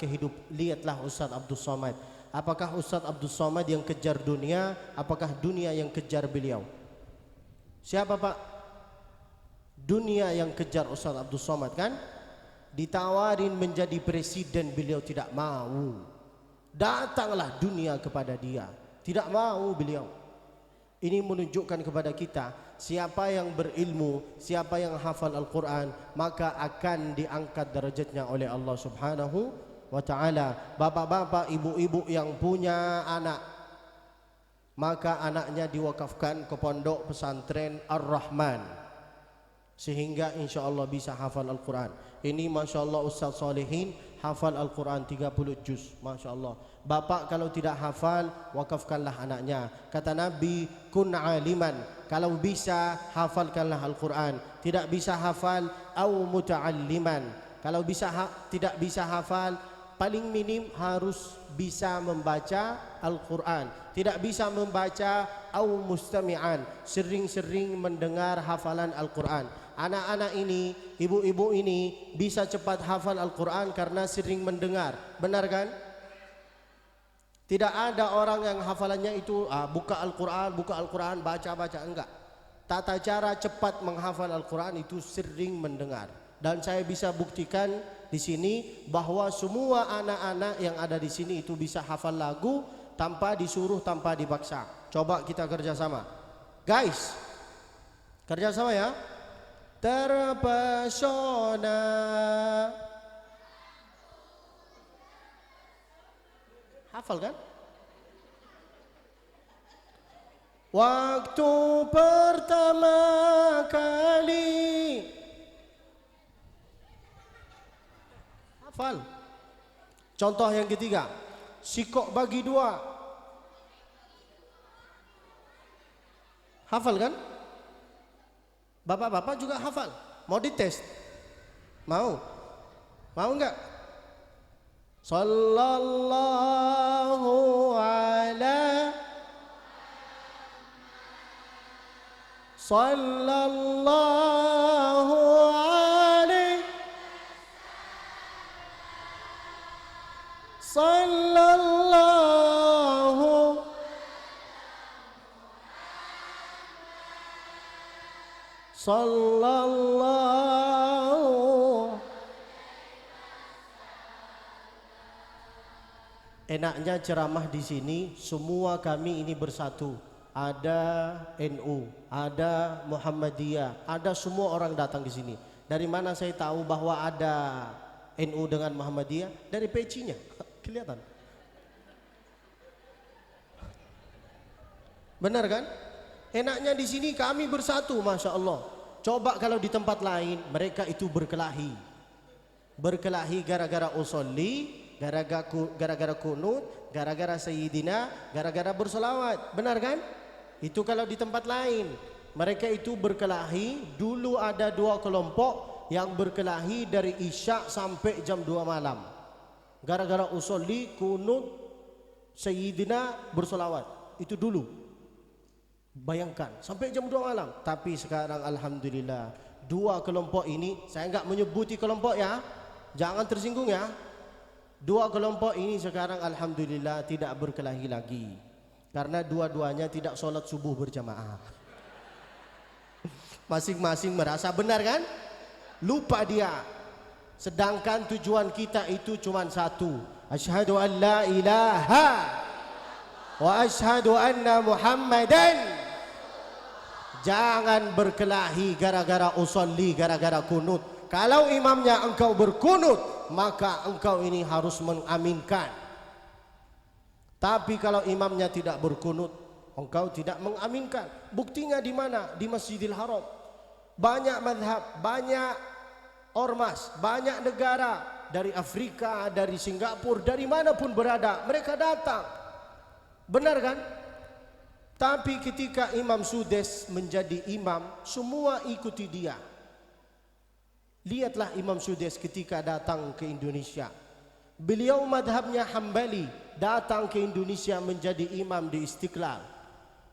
Ustaz Abdul Somad. Apakah Ustaz Abdul Somad yang kejar dunia? Apakah dunia yang kejar beliau? Siapa Pak? Dunia yang kejar Ustaz Abdul Somad kan? Ditawarin menjadi presiden, beliau tidak mau. Datanglah dunia kepada dia, tidak mau beliau. Ini menunjukkan kepada kita, siapa yang berilmu, siapa yang hafal Al-Quran, maka akan diangkat derajatnya oleh Allah Subhanahu wa ta'ala. Bapak-bapak, ibu-ibu yang punya anak, maka anaknya diwakafkan ke pondok pesantren Ar-Rahman, sehingga insya Allah bisa hafal Al-Quran. Ini Masya Allah Ustaz Salihin hafal Al-Quran 30 juz, Masya Allah. Bapak kalau tidak hafal, wakafkanlah anaknya. Kata Nabi, kun aliman, kalau bisa hafalkanlah Al-Quran. Tidak bisa hafal, au muta'alliman. Kalau tidak bisa hafal, paling minim harus bisa membaca Al-Quran. Tidak bisa membaca, au mustami'an, sering-sering mendengar hafalan Al-Quran. Anak-anak ini, ibu-ibu ini bisa cepat hafal Al-Quran karena sering mendengar. Benar kan? Tidak ada orang yang hafalannya itu buka Al-Quran, baca-baca, enggak. Tata cara cepat menghafal Al-Quran itu sering mendengar. Dan saya bisa buktikan di sini bahwa semua anak-anak yang ada di sini itu bisa hafal lagu tanpa disuruh, tanpa dipaksa. Coba kita kerjasama, guys, kerjasama ya. Terpesona, hafal kan? Waktu pertama kali, hafal. Contoh yang ketiga, sikok bagi dua, hafal kan? Bapak-bapak juga hafal. Mau dites? Mau? Mau enggak? Sallallahu ala Sallallahu alaihi Sallallahu Sallallahu. Enaknya ceramah di sini semua kami ini bersatu. Ada NU, ada Muhammadiyah, ada semua orang datang di sini. Dari mana saya tahu bahwa ada NU dengan Muhammadiyah? Dari pecinya, kelihatan. Benar kan? Enaknya di sini kami bersatu, masya Allah. Coba kalau di tempat lain mereka itu berkelahi, gara-gara usolli, gara-gara kunut, gara-gara sayyidina, gara-gara bersolawat. Benar kan? Itu kalau di tempat lain mereka itu berkelahi. Dulu ada dua kelompok yang berkelahi dari isya sampai jam 2 malam, gara-gara usolli, kunut, sayyidina, bersolawat. Itu dulu, bayangkan, sampai jam 2 malam. Tapi sekarang alhamdulillah dua kelompok ini, saya enggak menyebuti kelompok ya, jangan tersinggung ya. Dua kelompok ini sekarang alhamdulillah tidak berkelahi lagi, karena dua-duanya tidak sholat subuh berjamaah. Masing-masing merasa benar kan? Lupa dia. Sedangkan tujuan kita itu cuma satu. Asyhadu an la ilaha wa asyhadu anna Muhammadan. Jangan berkelahi gara-gara usolli, gara-gara kunut. Kalau imamnya engkau berkunut, maka engkau ini harus mengaminkan. Tapi kalau imamnya tidak berkunut, engkau tidak mengaminkan. Buktinya di mana? Di Masjidil Haram. Banyak madhab, banyak ormas, banyak negara, dari Afrika, dari Singapura, dari manapun berada, mereka datang. Benar kan? Tapi ketika Imam Sudes menjadi imam, semua ikuti dia. Lihatlah Imam Sudes ketika datang ke Indonesia. Beliau madhabnya Hambali, datang ke Indonesia menjadi imam di Istiqlal.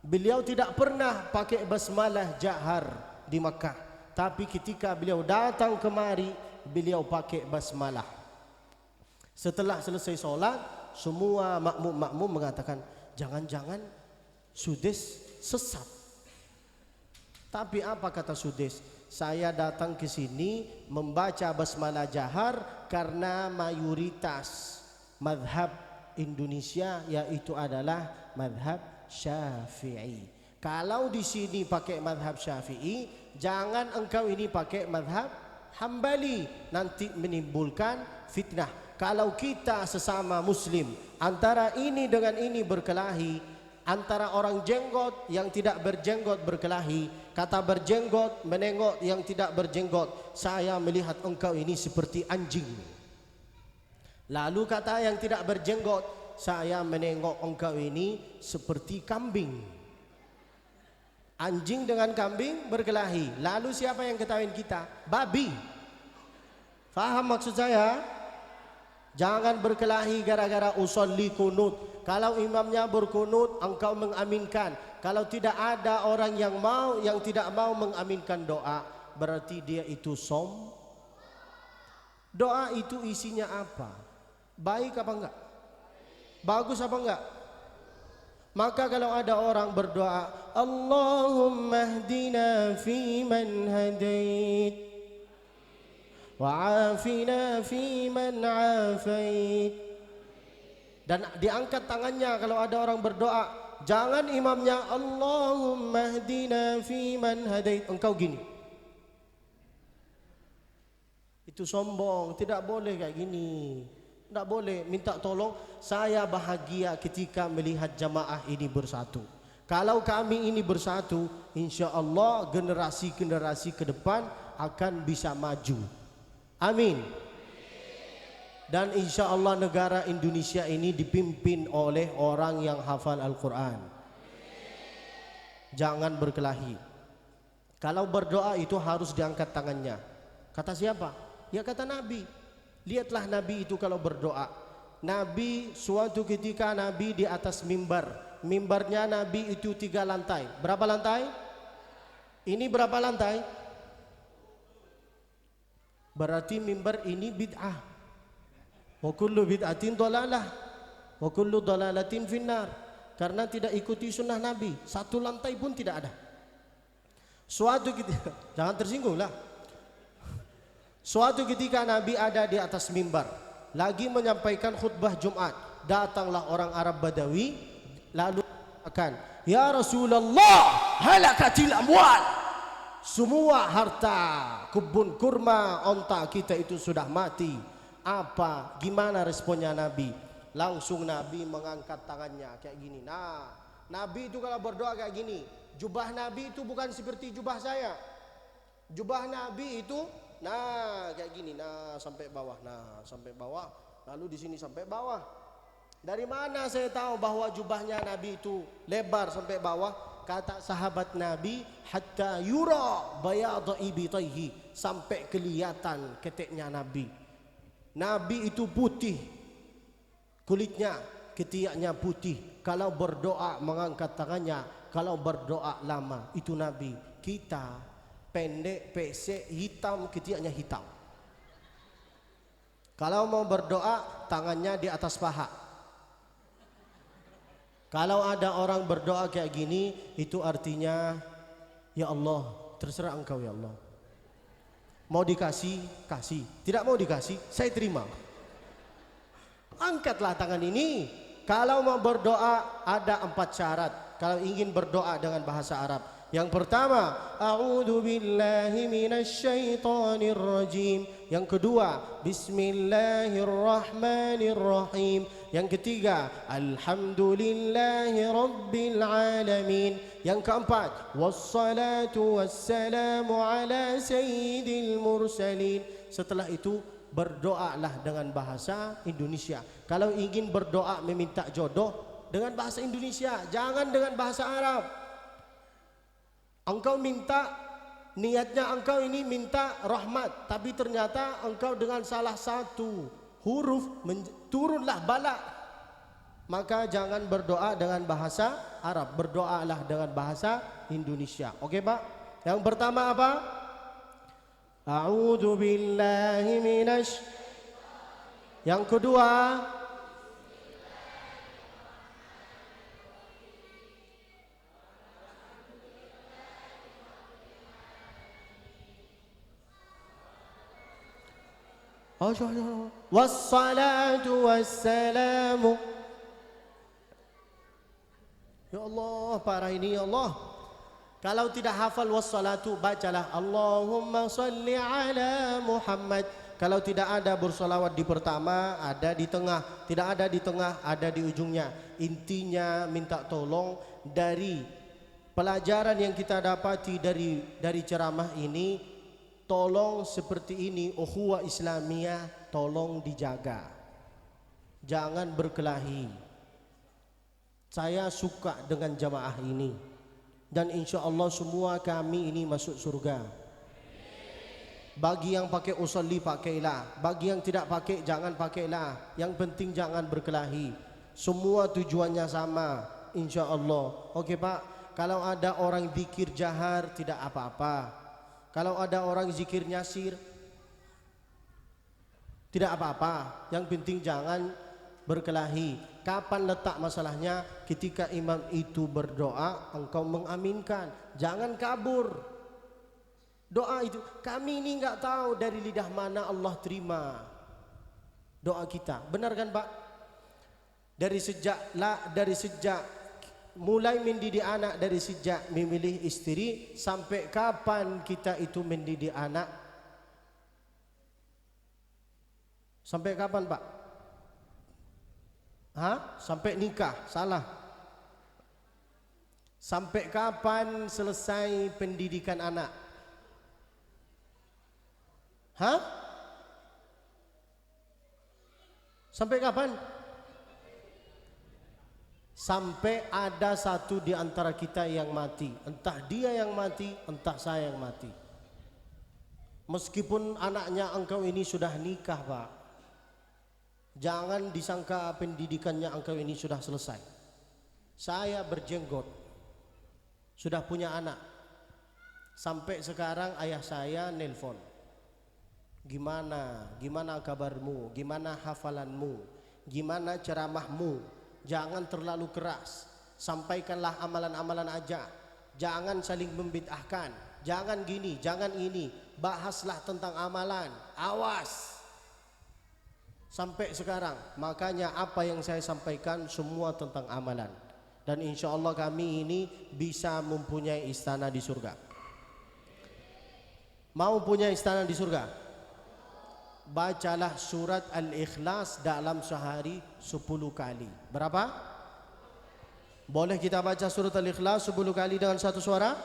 Beliau tidak pernah pakai basmalah jahar di Makkah, tapi ketika beliau datang kemari, beliau pakai basmalah. Setelah selesai sholat, semua makmum mengatakan, jangan-jangan Sudes sesat. Tapi apa kata Sudes? Saya datang ke sini membaca basmalah jahar karena mayoritas madhab Indonesia yaitu adalah madhab Syafi'i. Kalau di sini pakai madhab Syafi'i, jangan engkau ini pakai madhab Hambali, nanti menimbulkan fitnah. Kalau kita sesama Muslim, antara ini dengan ini berkelahi, antara orang jenggot yang tidak berjenggot berkelahi, kata berjenggot menengok yang tidak berjenggot, saya melihat engkau ini seperti anjing. Lalu kata yang tidak berjenggot, saya menengok engkau ini seperti kambing. Anjing dengan kambing berkelahi, lalu siapa yang ketahuin kita? Babi. Faham maksud saya? Jangan berkelahi gara-gara usolli kunut. Kalau imamnya berkunut, engkau mengaminkan. Kalau tidak ada orang yang tidak mau mengaminkan doa, berarti dia itu Doa itu isinya apa? Baik apa enggak? Bagus apa enggak? Maka kalau ada orang berdoa, Allahumma hdina fi man hadait, wa'afina fi man afait, dan diangkat tangannya kalau ada orang berdoa, jangan imamnya Allahumma hdina fi man hadait, engkau gini. Itu sombong, tidak boleh kayak gini. Tidak boleh minta tolong. Saya bahagia ketika melihat jamaah ini bersatu. Kalau kami ini bersatu, insya Allah generasi-generasi ke depan akan bisa maju. Amin. Dan insya Allah negara Indonesia ini dipimpin oleh orang yang hafal Al-Quran. Jangan berkelahi. Kalau berdoa itu harus diangkat tangannya. Kata siapa? Ya kata Nabi. Lihatlah Nabi itu kalau berdoa. Nabi suatu ketika Nabi di atas mimbar. Mimbarnya Nabi itu 3 lantai. Berapa lantai? Ini berapa lantai? Berarti mimbar ini bid'ah. Wa kullu bid'atin dhalalah, wa kullu dhalalatin finnar. Karena tidak ikuti sunnah Nabi. 1 lantai pun tidak ada. Suatu ketika, jangan tersinggung lah. Suatu ketika Nabi ada di atas mimbar, lagi menyampaikan khutbah Jumat. Datanglah orang Arab Badawi, lalu mengatakan, ya Rasulullah, halakatil amwal. Semua harta, kebun kurma, onta kita itu sudah mati. Apa? Gimana responnya Nabi? Langsung Nabi mengangkat tangannya kayak gini. Nah, Nabi itu kalau berdoa kayak gini. Jubah Nabi itu bukan seperti jubah saya. Jubah Nabi itu nah kayak gini, nah sampai bawah, nah sampai bawah, lalu di sini sampai bawah. Dari mana saya tahu bahwa jubahnya Nabi itu lebar sampai bawah? Kata sahabat Nabi, hatta yura bayadha ibitaihi, sampai kelihatan keteknya Nabi. Nabi itu putih kulitnya, ketiaknya putih. Kalau berdoa mengangkat tangannya, kalau berdoa lama, itu Nabi. Kita pendek, pesek, hitam, ketiaknya hitam. Kalau mau berdoa, tangannya di atas paha. Kalau ada orang berdoa kayak gini, itu artinya, ya Allah, terserah engkau ya Allah. Mau dikasih, kasih. Tidak mau dikasih, saya terima. Angkatlah tangan ini. Kalau mau berdoa, ada 4 syarat. Kalau ingin berdoa dengan bahasa Arab. Yang pertama, a'udzu billahi minasyaitonir rajim. Yang kedua, bismillahirrahmanirrahim. Yang ketiga, alhamdulillahi rabbil alamin. Yang keempat, wassalatu wassalamu ala sayyidil mursalin. Setelah itu berdoalah dengan bahasa Indonesia. Kalau ingin berdoa meminta jodoh, dengan bahasa Indonesia, jangan dengan bahasa Arab. Engkau minta, niatnya engkau ini minta rahmat, tapi ternyata engkau dengan salah satu huruf turunlah bala. Maka jangan berdoa dengan bahasa Arab, berdoalah dengan bahasa Indonesia. Oke Pak? Yang pertama apa? A'udzu billahi minasy. Yang kedua, wassalatu wassalamu. Ya Allah, parah ini ya Allah. Kalau tidak hafal wassalatu, bacalah Allahumma salli ala Muhammad. Kalau tidak ada bersolawat di pertama, ada di tengah. Tidak ada di tengah, ada di ujungnya. Intinya minta tolong dari pelajaran yang kita dapati dari ceramah ini, tolong seperti ini, ukhuwah Islamiyah tolong dijaga. Jangan berkelahi. Saya suka dengan jamaah ini, dan insya Allah semua kami ini masuk surga. Bagi yang pakai usolli pakailah, bagi yang tidak pakai jangan pakailah. Yang penting jangan berkelahi. Semua tujuannya sama, insya Allah. Oke Pak, kalau ada orang zikir jahar tidak apa-apa. Kalau ada orang zikir nyasir tidak apa-apa. Yang penting jangan berkelahi. Kapan letak masalahnya? Ketika imam itu berdoa, engkau mengaminkan, jangan kabur. Doa itu, kami ini nggak tahu dari lidah mana Allah terima doa kita. Benar kan Pak? Dari sejak mulai mendidik anak, dari sejak memilih istri, sampai kapan kita itu mendidik anak? Sampai kapan Pak? Sampai nikah? Salah. Sampai kapan selesai pendidikan anak? Sampai kapan? Sampai ada satu di antara kita yang mati. Entah dia yang mati, entah saya yang mati. Meskipun anaknya engkau ini sudah nikah Pak, jangan disangka pendidikannya engkau ini sudah selesai. Saya berjenggot, sudah punya anak. Sampai sekarang ayah saya nelpon, gimana kabarmu, gimana hafalanmu, gimana ceramahmu, jangan terlalu keras, sampaikanlah amalan-amalan aja, jangan saling membid'ahkan, jangan gini, jangan ini, bahaslah tentang amalan, awas. Sampai sekarang, makanya apa yang saya sampaikan semua tentang amalan. Dan insya Allah kami ini bisa mempunyai istana di surga. Mau punya istana di surga? Bacalah surat Al-Ikhlas dalam sehari 10 kali. Berapa? Boleh kita baca surat Al-Ikhlas 10 kali dengan satu suara?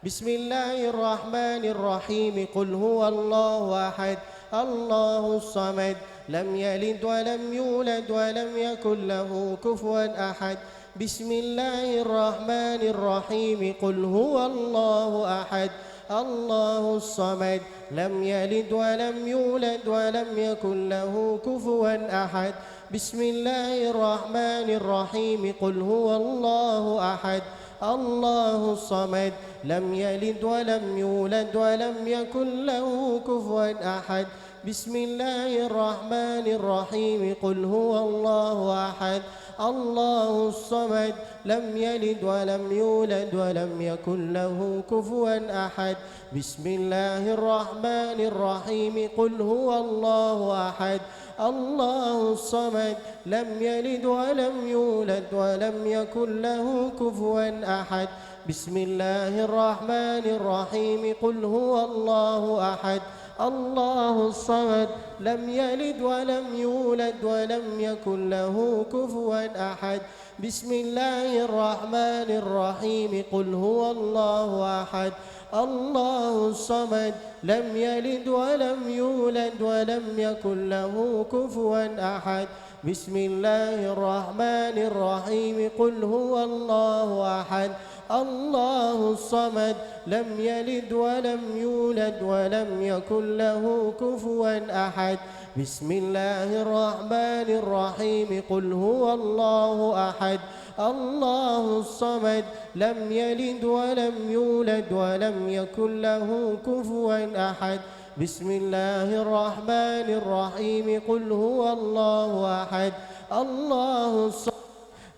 Bismillahirrahmanirrahim. Qul huwallahu ahad, Allahus samad, lam yalid wa lam yulad wa lam yakul lahu kufuwan ahad. Bismillahirrahmanirrahim. Qul huwallahu ahad, Allahus samad, lam yalid wa lam yulad wa lam yakul lahu kufuwan ahad. Bismillahirrahmanirrahim. Qul huwallahu ahad, Allahus samad, lam yalid wa lam yulad wa lam yakul lahu kufuwan ahad. Bismillahirrahmanirrahim. Qul huwallahu ahad, Allahus samad, lam yalid wa lam yulad wa lam yakul lahu kufuwan ahad. Bismillahirrahmanirrahim. Qul huwallahu ahad, Allahus samad, lam yalid wa lam yulad wa lam yakul lahu kufuwan ahad. Bismillahirrahmanirrahim. Qul huwallahu ahad, Allahus samad, lam yalid wa lam yulad wa lam yakul lahu kufuwan ahad. Bismillahirrahmanirrahim. Qul huwallahu ahad, Allahus samad, lam yalid wa lam yulad wa lam yakul lahu kufuwan ahad. Bismillahirrahmanirrahim. Qul huwallahu ahad, Allahus samad, lam yalid wa lam yulad wa lam yakul lahu kufuwan ahad. Bismillahirrahmanirrahim. Qul huwallahu ahad, Allahus samad, lam yalid wa lam yulad wa lam yakul lahu kufuwan ahad. Bismillahirrahmanirrahim. Qul huwallahu ahad, Allahus samad,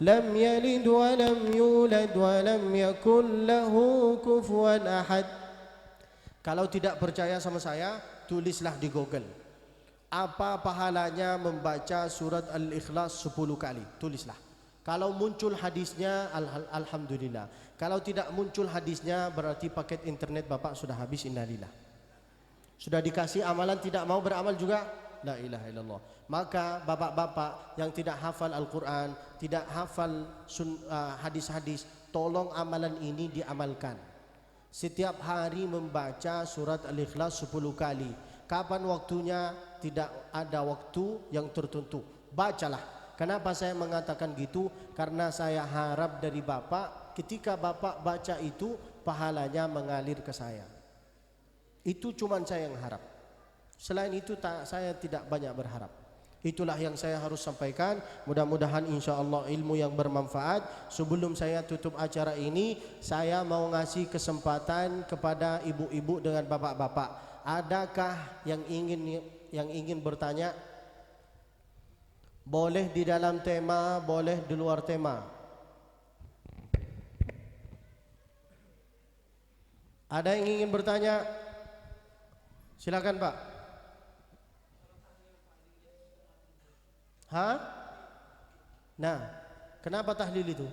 lam yalid wa lam yulad wa lam yakul lahu kufuwan ahad. Kalau tidak percaya sama saya, tulislah di Google. Apa pahalanya membaca surat Al-Ikhlas 10 kali? Tulislah. Kalau muncul hadisnya, alhamdulillah. Kalau tidak muncul hadisnya, berarti paket internet Bapak sudah habis, innalillah. Sudah dikasih amalan, tidak mau beramal juga, la ilaha illallah. Maka bapak-bapak yang tidak hafal Al-Quran, tidak hafal hadis-hadis, tolong amalan ini diamalkan. Setiap hari membaca surat Al-Ikhlas 10 kali. Kapan waktunya? Tidak ada waktu yang tertentu. Bacalah. Kenapa saya mengatakan gitu? Karena saya harap dari Bapak, ketika Bapak baca itu, pahalanya mengalir ke saya. Itu cuma saya yang harap. Selain itu saya tidak banyak berharap. Itulah yang saya harus sampaikan. Mudah-mudahan insya Allah ilmu yang bermanfaat. Sebelum saya tutup acara ini, saya mau ngasih kesempatan kepada ibu-ibu dengan bapak-bapak. Adakah yang ingin bertanya? Boleh di dalam tema, boleh di luar tema. Ada yang ingin bertanya? Silakan Pak. Hah? Nah, kenapa tahlil itu?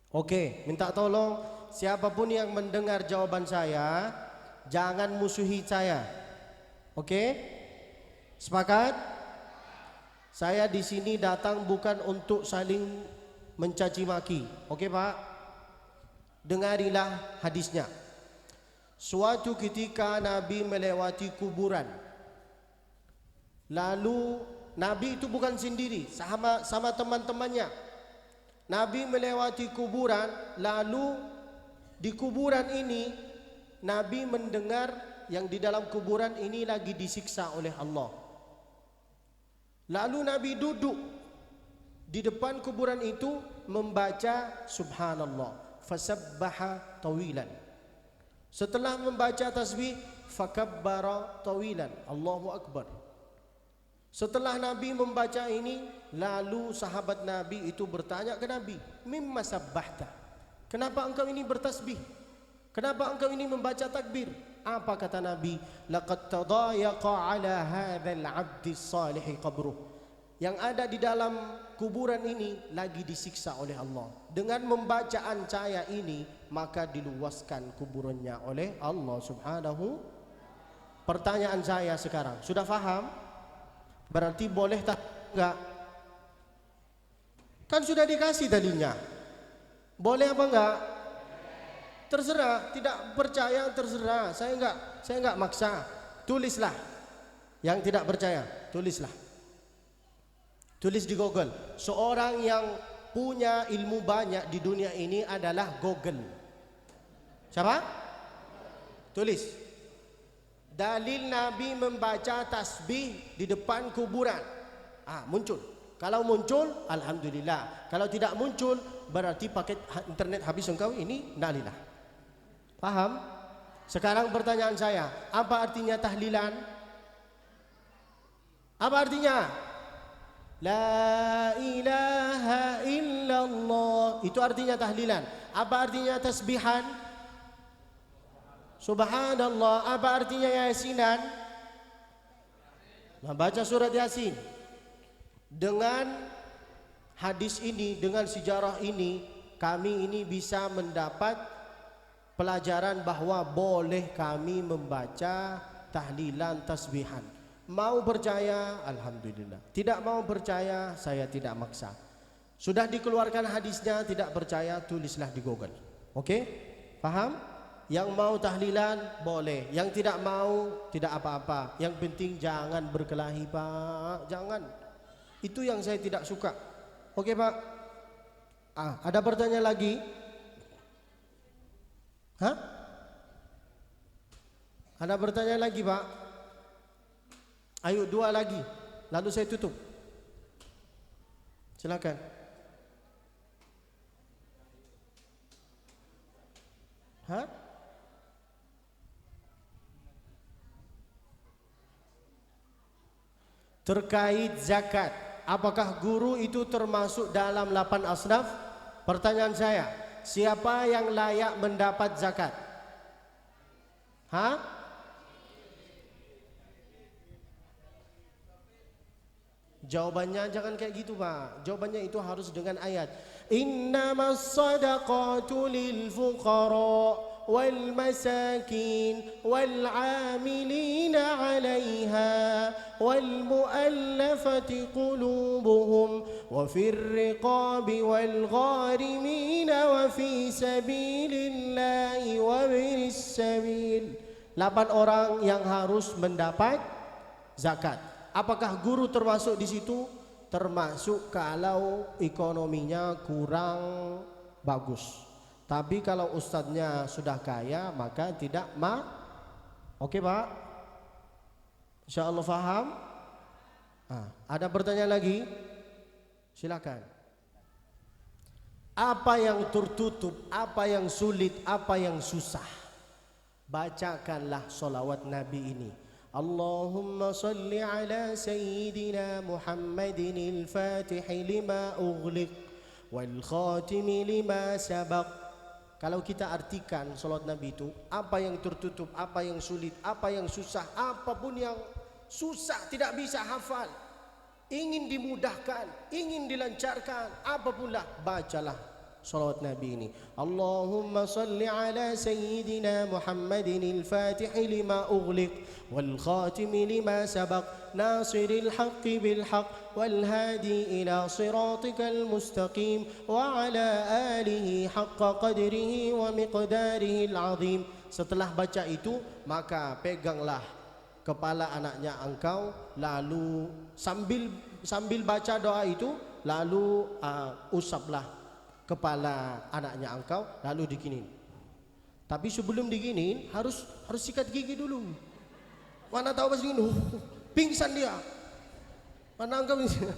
Oke, minta tolong siapapun yang mendengar jawaban saya, jangan musuhi saya. Oke? Sepakat? Saya di sini datang bukan untuk saling mencaci maki. Oke, Pak? Dengarilah hadisnya. Suatu ketika Nabi melewati kuburan. Lalu Nabi itu bukan sendiri, sama teman-temannya. Nabi melewati kuburan, lalu di kuburan ini Nabi mendengar yang di dalam kuburan ini lagi disiksa oleh Allah. Lalu Nabi duduk di depan kuburan itu membaca subhanallah, fasabbaha tawilan. Setelah membaca tasbih, fakabbara tawilan, Allahu akbar. Setelah Nabi membaca ini, lalu sahabat Nabi itu bertanya ke Nabi, mimma sabbahta? Kenapa engkau ini bertasbih? Kenapa engkau ini membaca takbir? Apa kata Nabi? Laqad tadayaqa ala hadzal 'abdi salih qabruh. Yang ada di dalam kuburan ini lagi disiksa oleh Allah. Dengan membacaan saya ini, maka diluaskan kuburannya oleh Allah Subhanahu. Pertanyaan saya sekarang, sudah faham? Berarti boleh tak enggak? Kan sudah dikasih tadinya. Boleh apa enggak? Terserah, tidak percaya terserah. Saya enggak maksa. Tulislah. Yang tidak percaya, tulislah. Tulis di Google. Seorang yang punya ilmu banyak di dunia ini adalah Google. Siapa? Tulis. Dalil Nabi membaca tasbih di depan kuburan. Muncul. Kalau muncul, alhamdulillah. Kalau tidak muncul, berarti paket internet habis engkau ini, nalilah. Paham? Sekarang pertanyaan saya, apa artinya tahlilan? Apa artinya? La ilaha illallah. Itu artinya tahlilan. Apa artinya tasbihan? Subhanallah. Apa artinya yasinan? Membaca surat Yasin. Dengan hadis ini, dengan sejarah ini, kami ini bisa mendapat pelajaran bahwa boleh kami membaca tahlilan tasbihan. Mau percaya, alhamdulillah. Tidak mau percaya, saya tidak maksa. Sudah dikeluarkan hadisnya, tidak percaya, tulislah di Google. Oke? Paham? Yang mau tahlilan boleh, yang tidak mau tidak apa-apa. Yang penting jangan berkelahi, Pak. Jangan. Itu yang saya tidak suka. Oke, Pak? Ada pertanyaan lagi? Hah? Ada pertanyaan lagi, Pak? Ayo, 2 lagi. Lalu saya tutup. Silakan. Hah? Terkait zakat, apakah guru itu termasuk dalam 8 asnaf? Pertanyaan saya, siapa yang layak mendapat zakat? Hah? Jawabannya jangan kayak gitu, Pak. Jawabannya itu harus dengan ayat. Innamas sadaqatu lil fuqara wal masakin wal 'amilina 'alaiha wal mu'allafati qulubuhum wa fir riqabi wal gharimina wa fi sabilillahi wa biris sabil. 8 orang yang harus mendapat zakat. Apakah guru termasuk di situ? Termasuk kalau ekonominya kurang bagus. Tapi kalau ustadznya sudah kaya, maka tidak Oke, Pak? Insyaallah faham? Ada pertanyaan lagi? Silakan. Apa yang tertutup, apa yang sulit, apa yang susah? Bacakanlah sholawat Nabi ini. Allahumma salli ala sayyidina Muhammadin al-Fatih lima ughliq wal khatimi lima sabaq. Kalau kita artikan salat Nabi itu, apa yang tertutup, apa yang sulit, apa yang susah, apapun yang susah tidak bisa hafal, ingin dimudahkan, ingin dilancarkan, apapunlah, bacalah salawat Nabi ini. Allahumma salli ala sayyidina Muhammadin al-Fatih lima ughliq wal khatimi lima sabaq nasiril haqqi bil haqq wal hadi ila siratikal mustaqim wa ala alihi haqqa qadrihi wa miqdarihi al-azim. Setelah baca itu, maka peganglah kepala anaknya engkau, lalu sambil baca doa itu, lalu usaplah kepala anaknya engkau, lalu diginin. Tapi sebelum diginin harus sikat gigi dulu. Mana tahu pas gini, pingsan dia. Mana engkau pingsan?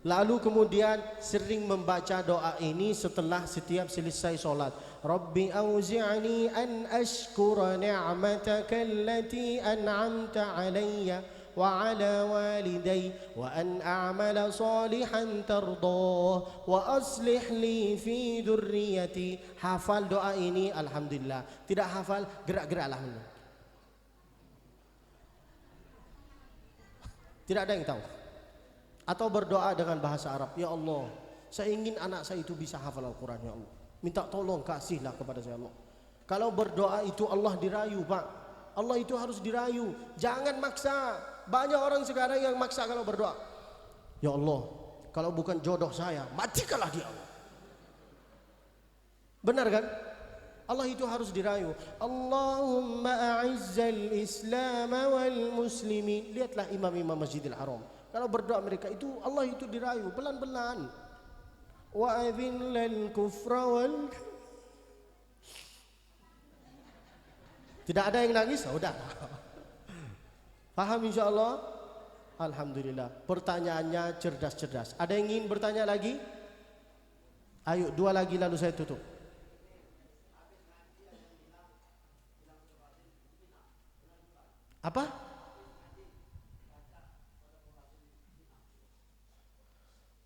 Lalu kemudian sering membaca doa ini setelah setiap selesai solat. Rabbi auzi'ni an ashkura ni'mataka allati an'amta alayya wa ala waliday wa an a'mala salihan tardah wa aslih li fi dhurriyyati. Hafal doa ini alhamdulillah. Tidak hafal, gerak-geraklah. Tidak ada yang tahu. Atau berdoa dengan bahasa Arab, ya Allah, saya ingin anak saya itu bisa hafal Al-Quran, ya Allah, minta tolong kasihlah kepada saya, Allah. Kalau berdoa itu Allah dirayu, Pak. Allah itu harus dirayu, jangan maksa. Banyak orang sekarang yang maksa kalau berdoa. Ya Allah, kalau bukan jodoh saya, matikanlah dia, Allah. Benar kan? Allah itu harus dirayu. Allahumma a'izzal Islam wal muslimin. Lihatlah imam-imam Masjidil Haram, kalau berdoa mereka itu Allah itu dirayu pelan-pelan. Wa adhillal kufra wal. Tidak ada yang nangis, sudah. Paham insyaallah? Alhamdulillah. Pertanyaannya cerdas-cerdas. Ada yang ingin bertanya lagi? Ayo, dua lagi lalu saya tutup. Apa?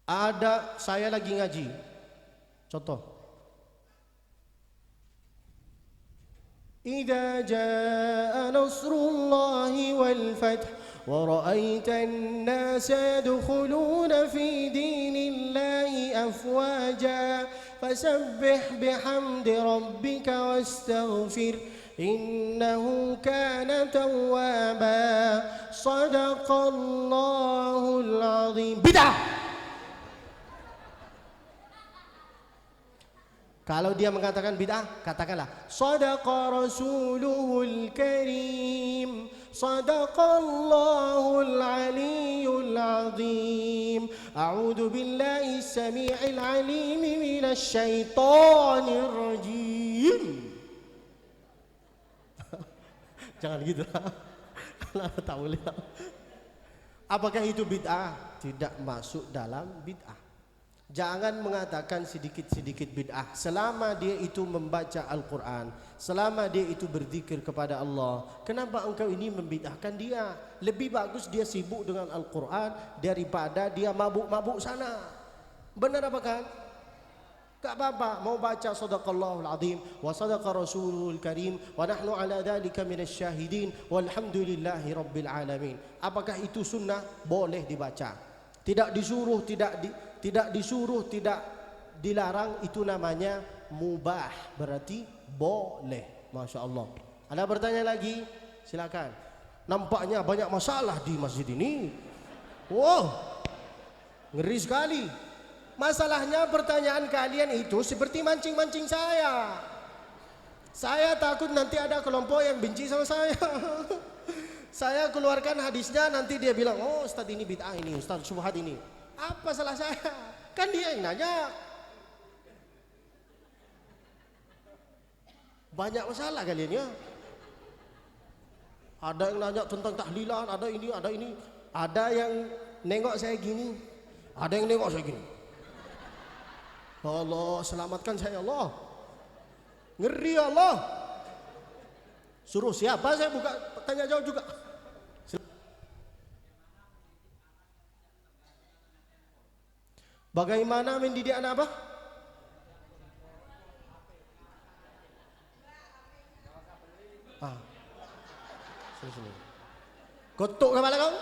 Ada, saya lagi ngaji. Contoh. Idza jaa nasrullahi wal fath wa ra'aitan nasa yadkhuluna fi dinillahi afwaja fasabbih bihamdi rabbika wastaghfir innahu kana tawwaba. Shadaqallahul azim. Bidah. Kalau dia mengatakan bid'ah, katakanlah Shadaqa Rasuluhul Karim, Shadaqallahul Aliyyul Azim. A'udzu billahi samii'il 'aliim minasy syaithanir rajim. Jangan gitu lah. Tak boleh. Apakah itu bid'ah? Tidak masuk dalam bid'ah. Jangan mengatakan sedikit-sedikit bid'ah. Selama dia itu membaca Al-Quran, selama dia itu berzikir kepada Allah, kenapa engkau ini membid'ahkan dia? Lebih bagus dia sibuk dengan Al-Quran daripada dia mabuk-mabuk sana. Benar apa kan? Tak apa-apa, mau baca Shadaqallahul Azim wa Shadaqa Rasulul Karim wa nahnu ala dhalika minasy syahidin walhamdulillahi rabbil alamin. Apakah itu sunnah? Boleh dibaca. Tidak disuruh, tidak disuruh, tidak dilarang, itu namanya mubah, berarti boleh. Masya Allah. Ada bertanya lagi? Silakan. Nampaknya banyak masalah di masjid ini. Wow, ngeri sekali. Masalahnya pertanyaan kalian itu seperti mancing-mancing saya. Saya takut nanti ada kelompok yang benci sama saya. Saya keluarkan hadisnya, nanti dia bilang, oh Ustaz ini bid'ah ini, Ustaz syubhat ini. Apa salah saya? Kan dia yang nanya. Banyak masalah kalian ya. Ada yang nanya tentang tahlilan, ada ini, ada ini. Ada yang nengok saya gini, ada yang nengok saya gini. Allah selamatkan saya, Allah. Ngeri Allah. Suruh siapa saya buka tanya jawab juga. Bagaimana mendidik anak apa? Ah, sini. Kotuk kepala kau?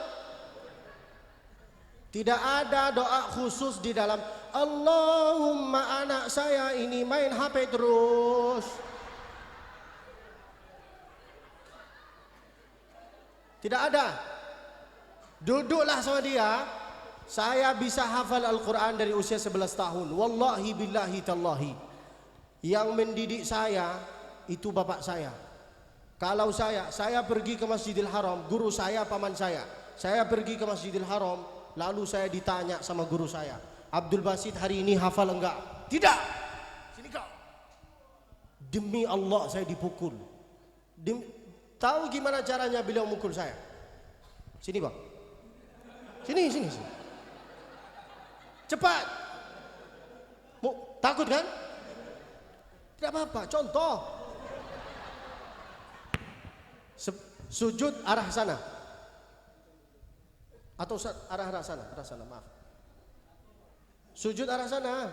Tidak ada doa khusus di dalam Allahumma anak saya ini main HP terus. Tidak ada. Duduklah sama dia. Saya bisa hafal Al-Quran dari usia 11 tahun. Wallahi billahi tallahi. Yang mendidik saya itu bapak saya. Kalau saya pergi ke Masjidil Haram, guru saya paman saya. Saya pergi ke Masjidil Haram, lalu saya ditanya sama guru saya, Abdul Basit hari ini hafal enggak? Tidak. Sini kau. Demi Allah saya dipukul. Tahu gimana caranya beliau mukul saya? Sini bang. Sini. Cepat. Takut kan? Tidak apa-apa. Contoh. Sujud arah sana. Atau arah sana, maaf. Sujud arah sana.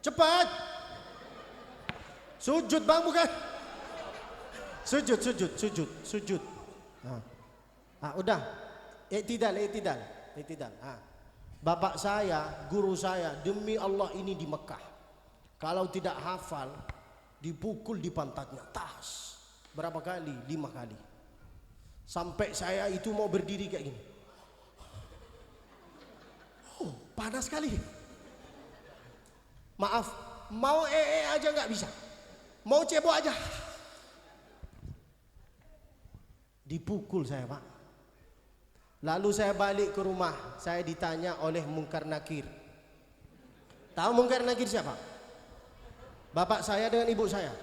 Cepat. Sujud bang, bukan. Sujud. Udah. Iktidal. Bapak saya, guru saya, demi Allah ini di Mekah. Kalau tidak hafal, dipukul di pantatnya. Tas. Berapa kali? 5 kali. Sampai saya itu mau berdiri kayak gini. Panas sekali. Maaf, mau aja nggak bisa. Mau cebok aja. Dipukul saya pak. Lalu saya balik ke rumah. Saya ditanya oleh Munkar Nakir. Tahu Munkar Nakir siapa? Bapak saya dengan ibu saya.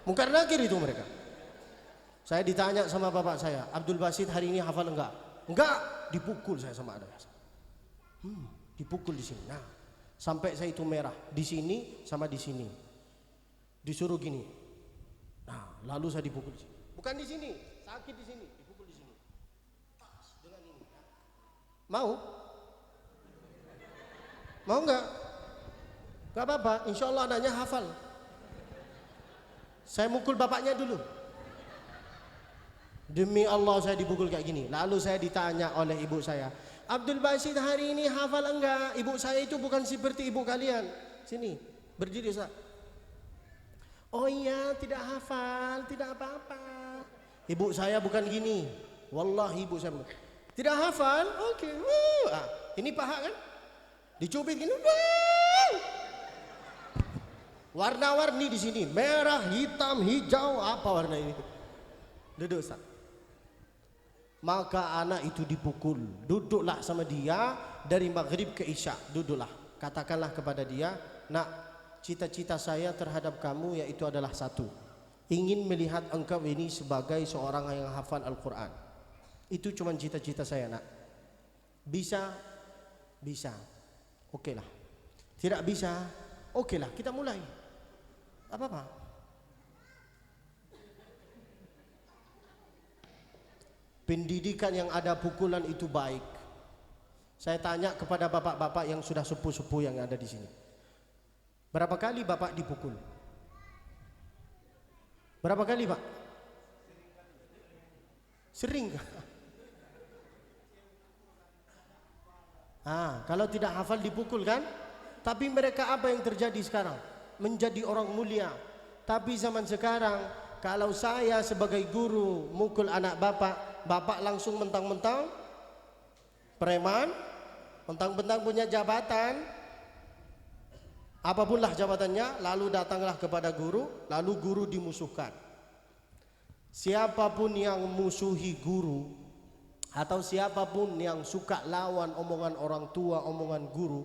Munkar Nakir itu mereka. Saya ditanya sama bapak saya, Abdul Basit hari ini hafal enggak? Enggak. Dipukul saya sama adik saya. Dipukul di sini. Nah, sampai saya itu merah di sini sama di sini. Disuruh gini. Nah, lalu saya dipukul di sini. Bukan di sini, sakit di sini, dipukul di sini. Dengan ini. Mau? Mau enggak? Enggak apa-apa, insya Allah anaknya hafal. Saya mukul bapaknya dulu. Demi Allah saya dipukul kayak gini. Lalu saya ditanya oleh ibu saya, Abdul Basit hari ini hafal enggak? Ibu saya itu bukan seperti ibu kalian. Sini, berdiri Ustaz. Oh iya, tidak hafal, tidak apa-apa. Ibu saya bukan gini. Wallahi ibu saya bukan. Tidak hafal? Oke. Ini paha kan? Dicubit gini. Warna-warni di sini, merah, hitam, hijau, apa warna ini? Duduk Ustaz. Maka anak itu dipukul. Duduklah sama dia dari maghrib ke isya. Duduklah. Katakanlah kepada dia, nak, cita-cita saya terhadap kamu yaitu adalah satu. Ingin melihat engkau ini sebagai seorang yang hafal Al-Quran. Itu cuma cita-cita saya nak. Bisa? Bisa. Oke lah. Tidak bisa? Oke lah, kita mulai. Apa-apa. Pendidikan yang ada pukulan itu baik. Saya tanya kepada bapak-bapak yang sudah sepuh-sepuh yang ada di sini. Berapa kali bapak dipukul? Berapa kali pak? Sering. Kalau tidak hafal dipukul kan? Tapi mereka apa yang terjadi sekarang? Menjadi orang mulia. Tapi zaman sekarang, kalau saya sebagai guru mukul anak bapak, bapak langsung mentang-mentang preman, mentang-mentang punya jabatan, apapunlah jabatannya, lalu datanglah kepada guru, lalu guru dimusuhkan. Siapapun yang musuhi guru atau siapapun yang suka lawan omongan orang tua, omongan guru,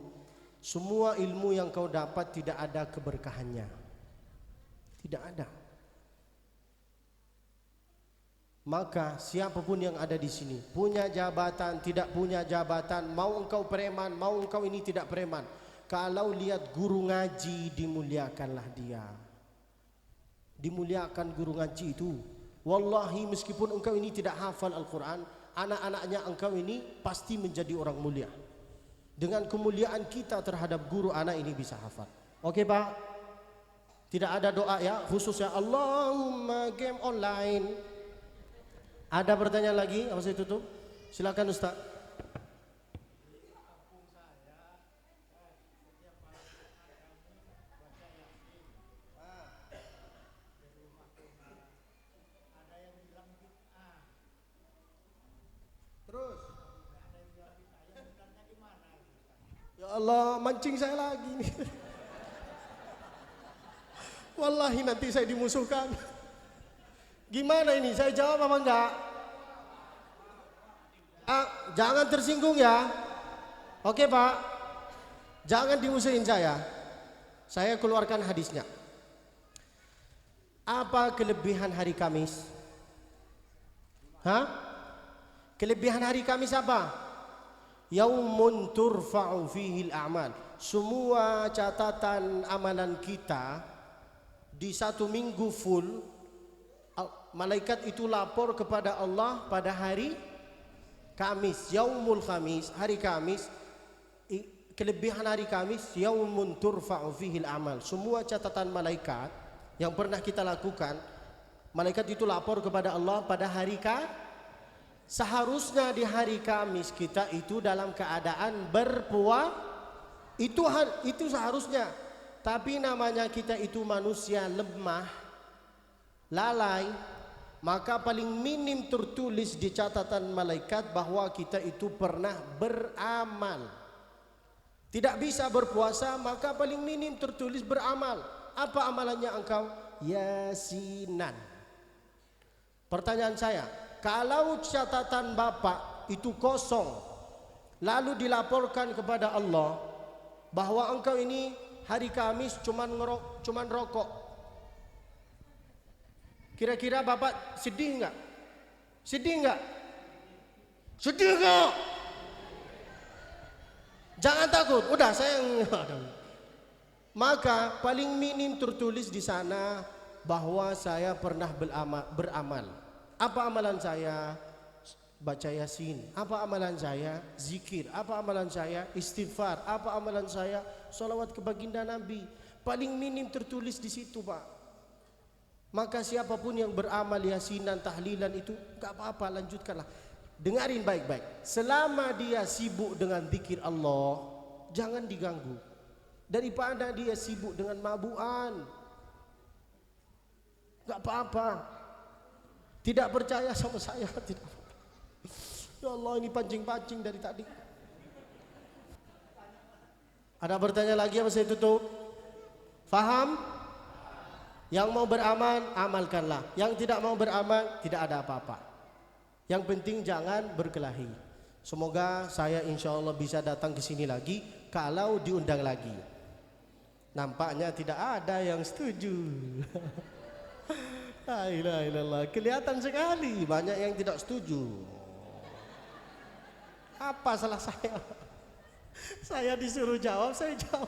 semua ilmu yang kau dapat tidak ada keberkahannya. Tidak ada. Maka siapapun yang ada di sini, punya jabatan, tidak punya jabatan, mau engkau preman, mau engkau ini tidak preman, kalau lihat guru ngaji, dimuliakanlah dia. Dimuliakan guru ngaji itu. Wallahi meskipun engkau ini tidak hafal Al-Quran, anak-anaknya engkau ini pasti menjadi orang mulia. dengan kemuliaan kita terhadap guru, anak ini bisa hafal. Oke Pak? Tidak ada doa ya khusus ya Allahumma game online. Ada pertanyaan lagi? Apa saya tutup? Silakan Ustaz. Terus. Ya Allah, mancing saya lagi nih. Wallahi nanti saya dimusuhkan. Gimana ini? Saya jawab apa enggak? Jangan tersinggung ya. Oke Pak. Jangan dimusuhin saya. Saya keluarkan hadisnya. Apa kelebihan hari Kamis? Hah? Kelebihan hari Kamis apa? Yaumun turfa'u fihil a'mal. Semua catatan amalan kita di satu minggu full, malaikat itu lapor kepada Allah pada hari Kamis, yaumul Kamis, hari Kamis. Kelebihan hari Kamis, yaumun turfa'u fihil a'mal. Semua catatan malaikat yang pernah kita lakukan, malaikat itu lapor kepada Allah pada hari Kamis. Seharusnya di hari Kamis kita itu dalam keadaan berpuasa, itu seharusnya. Tapi namanya kita itu manusia lemah, lalai, maka paling minim tertulis di catatan malaikat bahwa kita itu pernah beramal. Tidak bisa berpuasa, maka paling minim tertulis beramal. Apa amalannya engkau? Yasinan. Pertanyaan saya, kalau catatan Bapak itu kosong, lalu dilaporkan kepada Allah bahwa engkau ini hari Kamis cuman rokok, kira-kira Bapak sedih enggak? Sedih enggak? Sedih enggak? Jangan takut, udah saya. Maka paling minim tertulis di sana bahwa saya pernah beramal. Apa amalan saya? Baca Yasin. Apa amalan saya? Zikir. Apa amalan saya? Istighfar. Apa amalan saya? Salawat ke baginda Nabi. Paling minim tertulis di situ Pak. Maka siapapun yang beramal yasinan, tahlilan itu gak apa-apa, lanjutkanlah. Dengarin baik-baik. Selama dia sibuk dengan zikir Allah, jangan diganggu. Daripada dia sibuk dengan mabuan, gak apa-apa. Tidak percaya sama saya, tidak. Ya Allah, ini pancing-pancing dari tadi. Ada bertanya lagi apa saya tutup? Faham? Yang mau beramal, amalkanlah. Yang tidak mau beramal, tidak ada apa-apa. Yang penting jangan berkelahi. Semoga saya insya Allah bisa datang ke sini lagi kalau diundang lagi. Nampaknya tidak ada yang setuju. La ilaha illallah. Kelihatan sekali banyak yang tidak setuju. Apa salah saya? Saya disuruh jawab, saya jawab.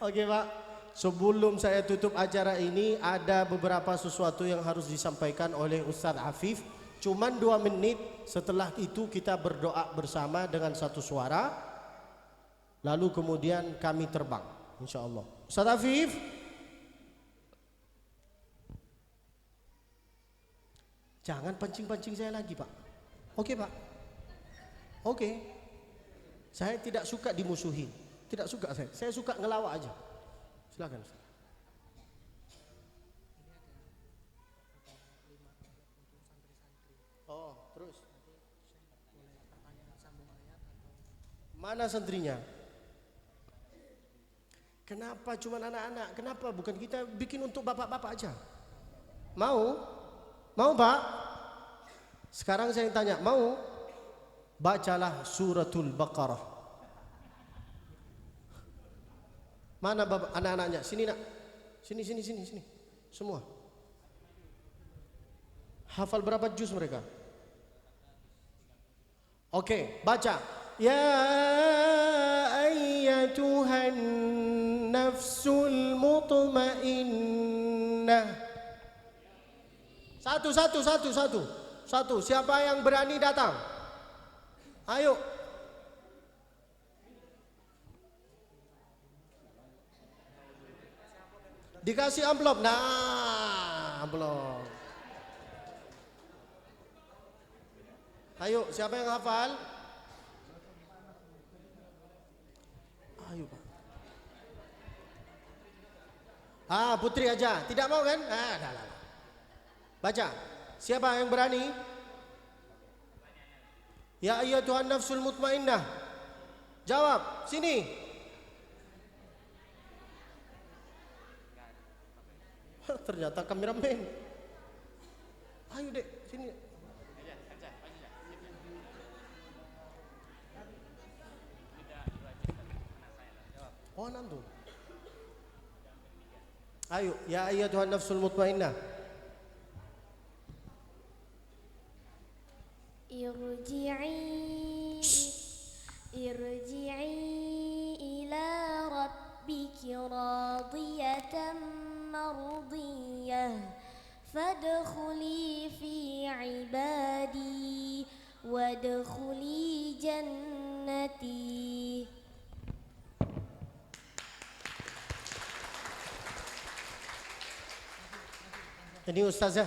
Oke Pak, sebelum saya tutup acara ini, ada beberapa sesuatu yang harus disampaikan oleh Ustadz Afif. Cuman 2 menit, setelah itu kita berdoa bersama dengan satu suara. Lalu kemudian kami terbang, insya Allah. Ustadz Afif, jangan pancing-pancing saya lagi Pak. Oke Pak. Oke. Saya tidak suka dimusuhi. Tidak suka saya. Saya suka ngelawak aja. Silakan. Oh, terus. Mana santrinya? Kenapa cuma anak-anak? Kenapa bukan kita bikin untuk bapak-bapak aja? Mau? Mau Pak? Sekarang saya tanya, mau? Bacalah suratul Baqarah. Mana bapak anak-anaknya? Sini nak. Sini. Semua. Hafal berapa juz mereka? Oke, baca. Ya ayyatuhan nafsul mutmainnah. Satu. Siapa yang berani datang? Ayo. Dikasih amplop. Nah, amplop. Ayo, siapa yang hafal? Ayo, Pak. Putri aja. Tidak mau kan? Dah. Baca. Siapa yang berani? Ya ayyatuhan nafsul mutmainnah. Jawab, sini. Ternyata kameramen. Ayo dek, sini. Oh, nanti. Ayo, ya ayyatuhan nafsul mutmainnah. Irji'i ila rabbiki radiyatan mardiyah fadkhuli fi ibadi wadkhuli jannati. Ini ustazah.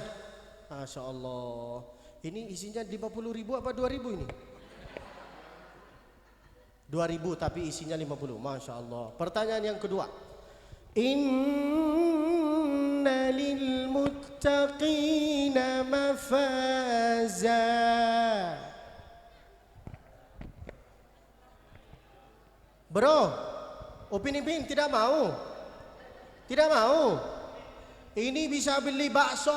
Masya Allah. Ini isinya 50.000 apa 2.000 ini? 2.000 tapi isinya 50. Masya Allah. Pertanyaan yang kedua. Inna lil muttaqina mafaza. Bro, Upin Ipin tidak mau? Tidak mau? Ini bisa beli bakso.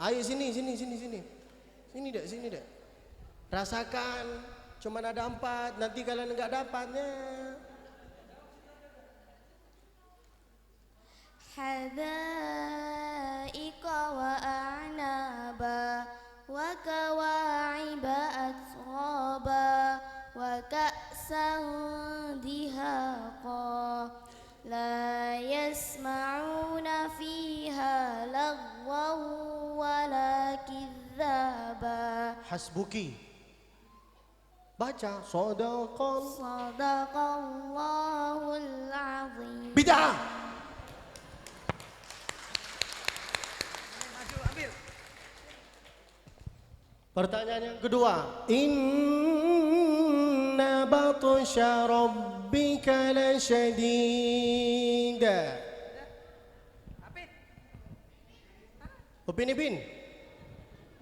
Ayo sini. Sini dek. Rasakan, cuman ada 4. Nanti kalian enggak dapatnya. Hadaika wa a'naba wa kawa'iba atraba wa ka'san dihaqa la yasma'una fiha lagwan wala kidzaba. Hasbuki. Baca. Sadaqallahul azim. Bid'ah. Pertanyaan yang kedua. Inna batsha rabbika lasyadid. Upin Ipin,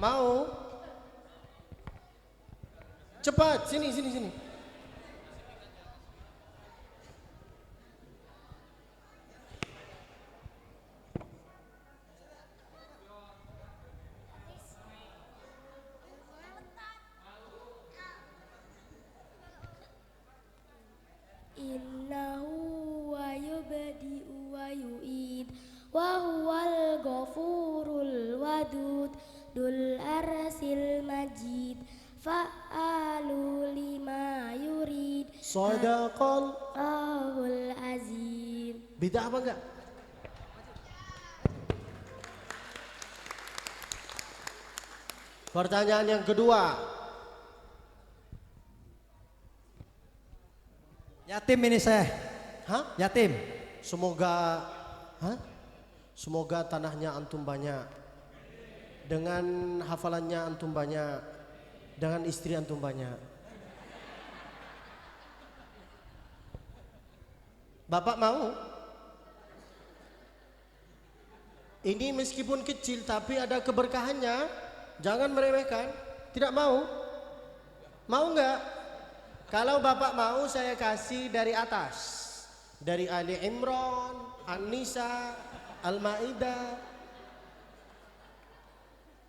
mau? Cepat, sini. Innahu wa yubdi'u wa yu'id wa huwal ghafurul wadud dul arsil majid fa'alu lima yurid. Sadaqallahul azim. Bid'ah apa enggak? Pertanyaan yang kedua. Yatim ini saya. Hah? Yatim. Semoga tanahnya antum banyak. Dengan hafalannya antum banyak. Dengan istri antum banyak. Bapak mau? Ini meskipun kecil tapi ada keberkahannya. Jangan meremehkan. Tidak mau? Mau enggak? Kalau bapak mau saya kasih dari atas. Dari Ali Imran, An-Nisa, Al-Ma'idah.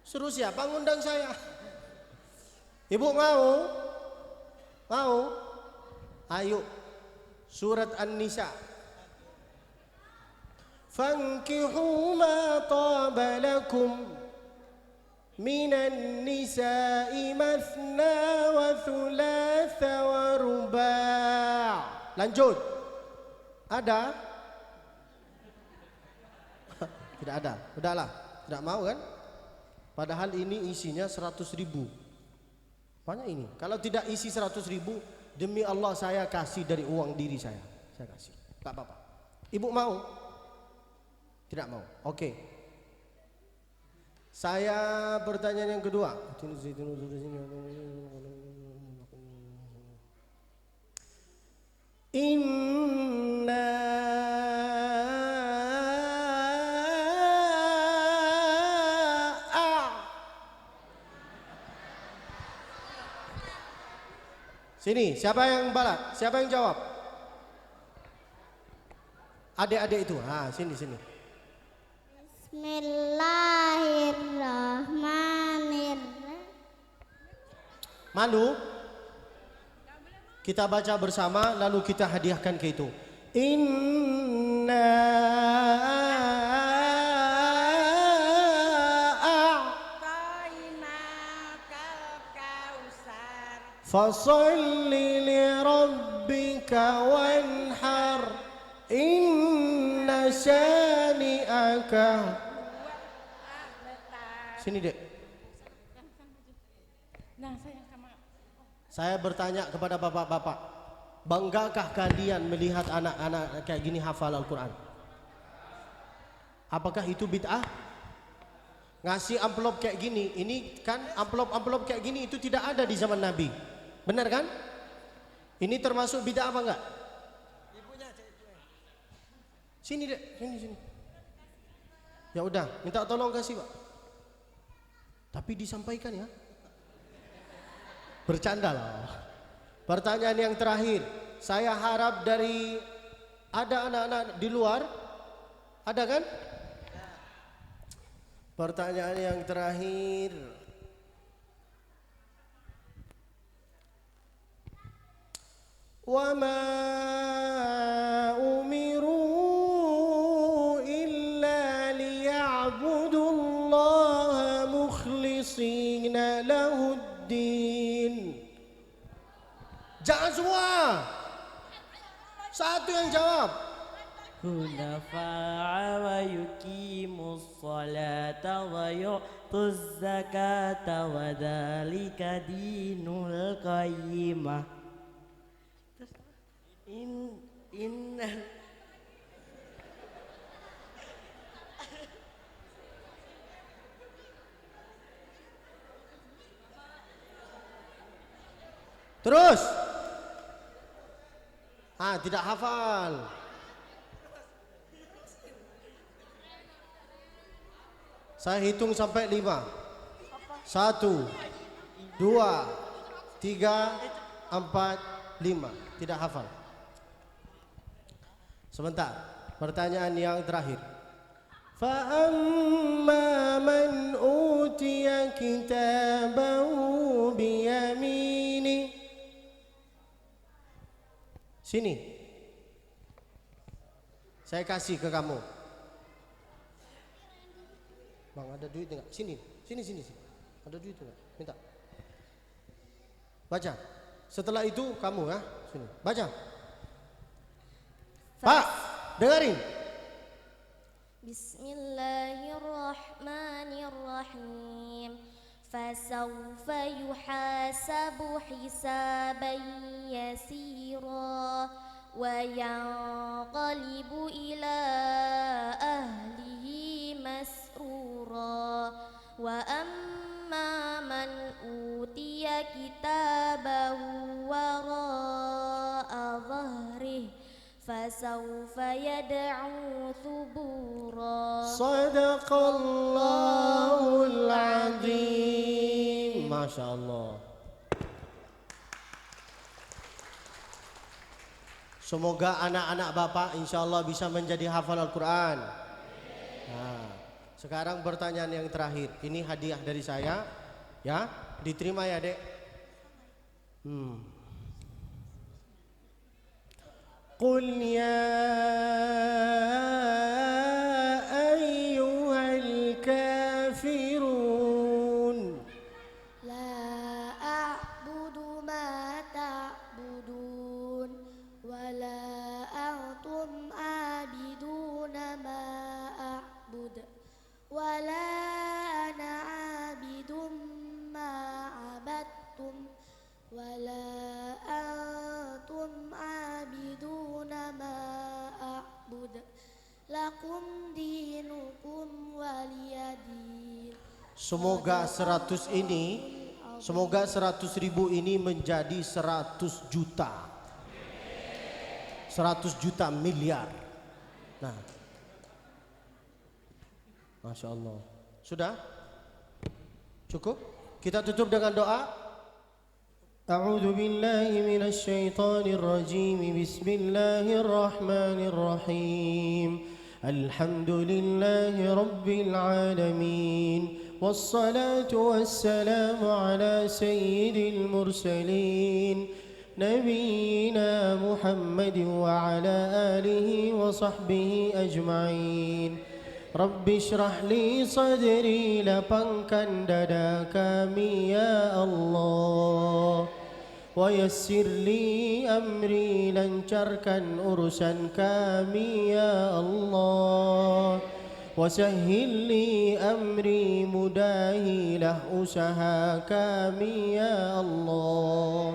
Suruh siapa ngundang saya? Ibu mau? Mau? Ayo. Surat An-Nisa. Fankihu ma taba lakum minan nisa'i mathna wa thulatha wa ruba'. Lanjut. Ada? Tidak ada. Udahlah. Tidak mau kan? Padahal ini isinya 100.000. Banyak ini. Kalau tidak isi 100.000, demi Allah saya kasih dari uang diri saya. Saya kasih. Tak apa-apa. Ibu mau? Tidak mau. Oke. Saya pertanyaan yang kedua. Inna Sini, siapa yang balat? Siapa yang jawab? Adik-adik itu. Sini. Bismillahirrahmanirrahim. Malu? Kita baca bersama lalu kita hadiahkan ke itu. Inna fasalli li rabbika wanhar inna syani'aka. Sini dek. Saya bertanya kepada bapak-bapak, banggakah kalian melihat anak-anak kayak gini hafal Al-Quran? Apakah itu bid'ah? Ngasih amplop kayak gini, ini kan amplop-amplop kayak gini itu tidak ada di zaman Nabi. Benar kan? Ini termasuk bid'ah apa enggak? Sini dek, sini. Ya udah, minta tolong kasih Pak. Tapi disampaikan ya. Bercanda lah. Pertanyaan yang terakhir, saya harap dari ada anak-anak di luar, ada kan? Pertanyaan yang terakhir. Wa ma umiru illa liya'budullaha mukhlishina lahuddin. Jangan semua. Satu yang jawab. Hunafa'a wa yuqimus salata wa yu'tuz zakata wa dzalika dinul qayyimah. Terus. Tidak hafal. Saya hitung sampai 5. 1, 2, 3, 4, 5. Tidak hafal. Sebentar. Pertanyaan yang terakhir. Fa'amma man utiya kitabahu biyamini. Sini. Saya kasih ke kamu. Bang, ada duit enggak? Sini. Ada duit enggak? Minta. Baca. Setelah itu kamu ya, sini. Baca. Pak, dengarin. Bismillahirrahmanirrahim. Fasawfa yuhasabu hisaban yasira wa yanqalibu ila ahlihi masrura wa amma man utiya kitabahu wara'a dhahrihi fasawfa yad'u thubura. Sadaqallahul azim. Masya Allah. Semoga anak-anak Bapak insya Allah bisa menjadi hafal Al-Quran. Sekarang pertanyaan yang terakhir. Ini hadiah dari saya. Ya, diterima ya dek. Qul ya ayyuhal kafirun. La a'budu ma ta'budun wa la antum abiduna ma a'bud wa la ana abidum ma abattum wa la antum abiduna ma a'bud lakum Semoga 100 ini, semoga 100.000 ini menjadi 100 juta. 100 juta miliar. Nah, Masya Allah. Sudah? Cukup? Kita tutup dengan doa. A'udzu billahi minasy syaithanir rajim. Bismillahirrahmanirrahim. Alhamdulillahi rabbil alamin. Wassalatu wassalamu ala sayyidil mursalin. Nabiyyina Muhammadin wa ala alihi wa sahbihi ajma'in. Rabbi syrah li sadri, lapangkan dada kami ya Allah. Wa yassir li amri, lancarkan urusan kami ya Allah. Wa sahhil li amri, mudahilah usaha kami ya Allah.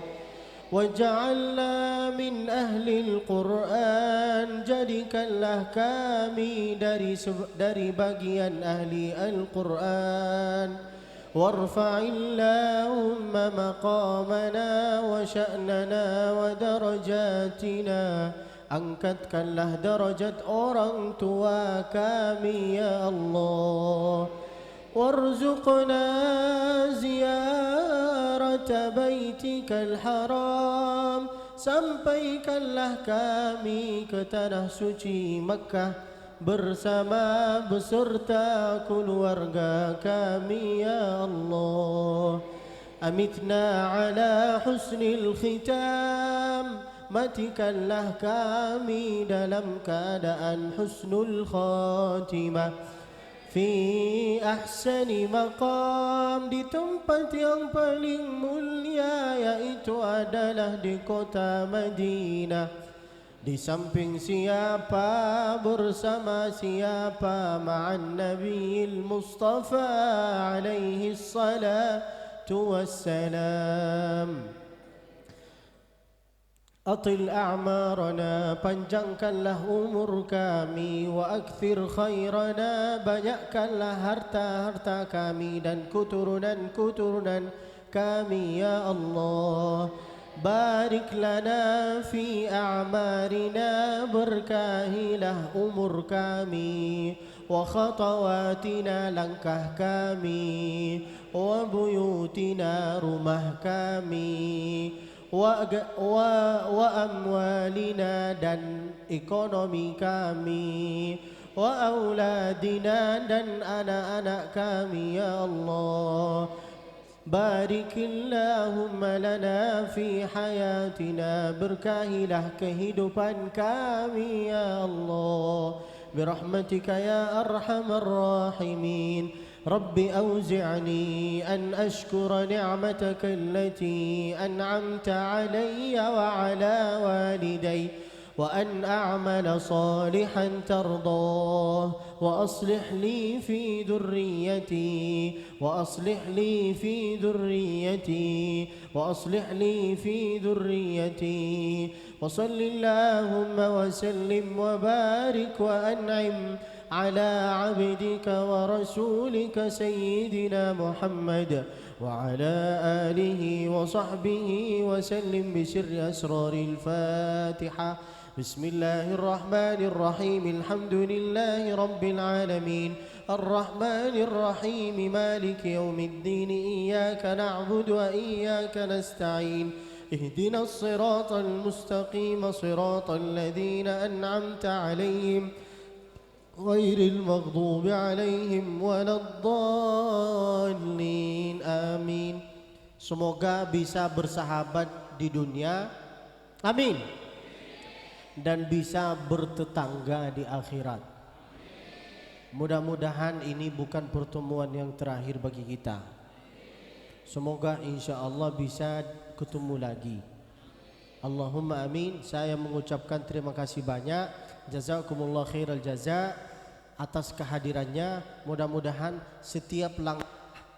Waj'alna min ahlil Qur'an, jadikanlah kami dari bagian ahli Al-Qur'an. Warfa'illahumma maqamana wa sya'nana wa darajatina, angkatkanlah darajat orang tua kami ya Allah. Warzuqna ziyarata baitikal haram, sampaikanlah kami ke tanah suci Makkah bersama beserta keluarga kami ya Allah. Amitna ala husnil khitam, matikanlah kami dalam keadaan husnul khatimah. Fi ahsani maqam, di tempat yang paling mulia, yaitu adalah di kota Madinah. Di samping siapa, bersama siapa, ma'an Nabiil Mustafa alaihi salatu wassalam. Atil a'marana, panjangkanlah umur kami. Wa akthir khairana, banyakkanlah harta-harta kami dan keturunan-keturunan kami ya Allah. Barik lana fi a'marina, berkahilah umur kami. Wa khatawatina, langkah kami. Wa buyutina, rumah kami. Wa amwalina, dan ekonomi kami. Wa auladina, dan anak-anak kami ya Allah. Barikillahumma lana fi hayatina, berkahilah kehidupan kami ya Allah. Birahmatika ya arhamar rahimin. رب أوزعني أن أشكر نعمتك التي أنعمت علي وعلى والدي, وأن أعمل صالحا ترضاه, وأصلح لي في ذريتي, وأصلح لي في ذريتي, وأصلح لي في ذريتي. وصل اللهم وسلم وبارك وأنعم على عبدك ورسولك سيدنا محمد وعلى آله وصحبه وسلم بسر أسرار الفاتحة. بسم الله الرحمن الرحيم. الحمد لله رب العالمين الرحمن الرحيم مالك يوم الدين. إياك نعبد وإياك نستعين. اهدنا الصراط المستقيم صراط الذين أنعمت عليهم غير المغضوب عليهم ولا الضالين. Amin. Semoga bisa bersahabat di dunia, amin, dan bisa bertetangga di akhirat. Mudah-mudahan ini bukan pertemuan yang terakhir bagi kita. Semoga insya Allah bisa ketemu lagi. Allahumma amin. Saya mengucapkan terima kasih banyak. Jazakumullah khairal jaza atas kehadirannya. Mudah-mudahan setiap langkah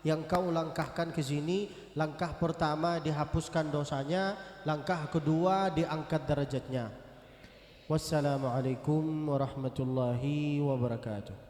yang kau langkahkan ke sini, langkah pertama dihapuskan dosanya, langkah kedua diangkat derajatnya. Wassalamualaikum warahmatullahi wabarakatuh.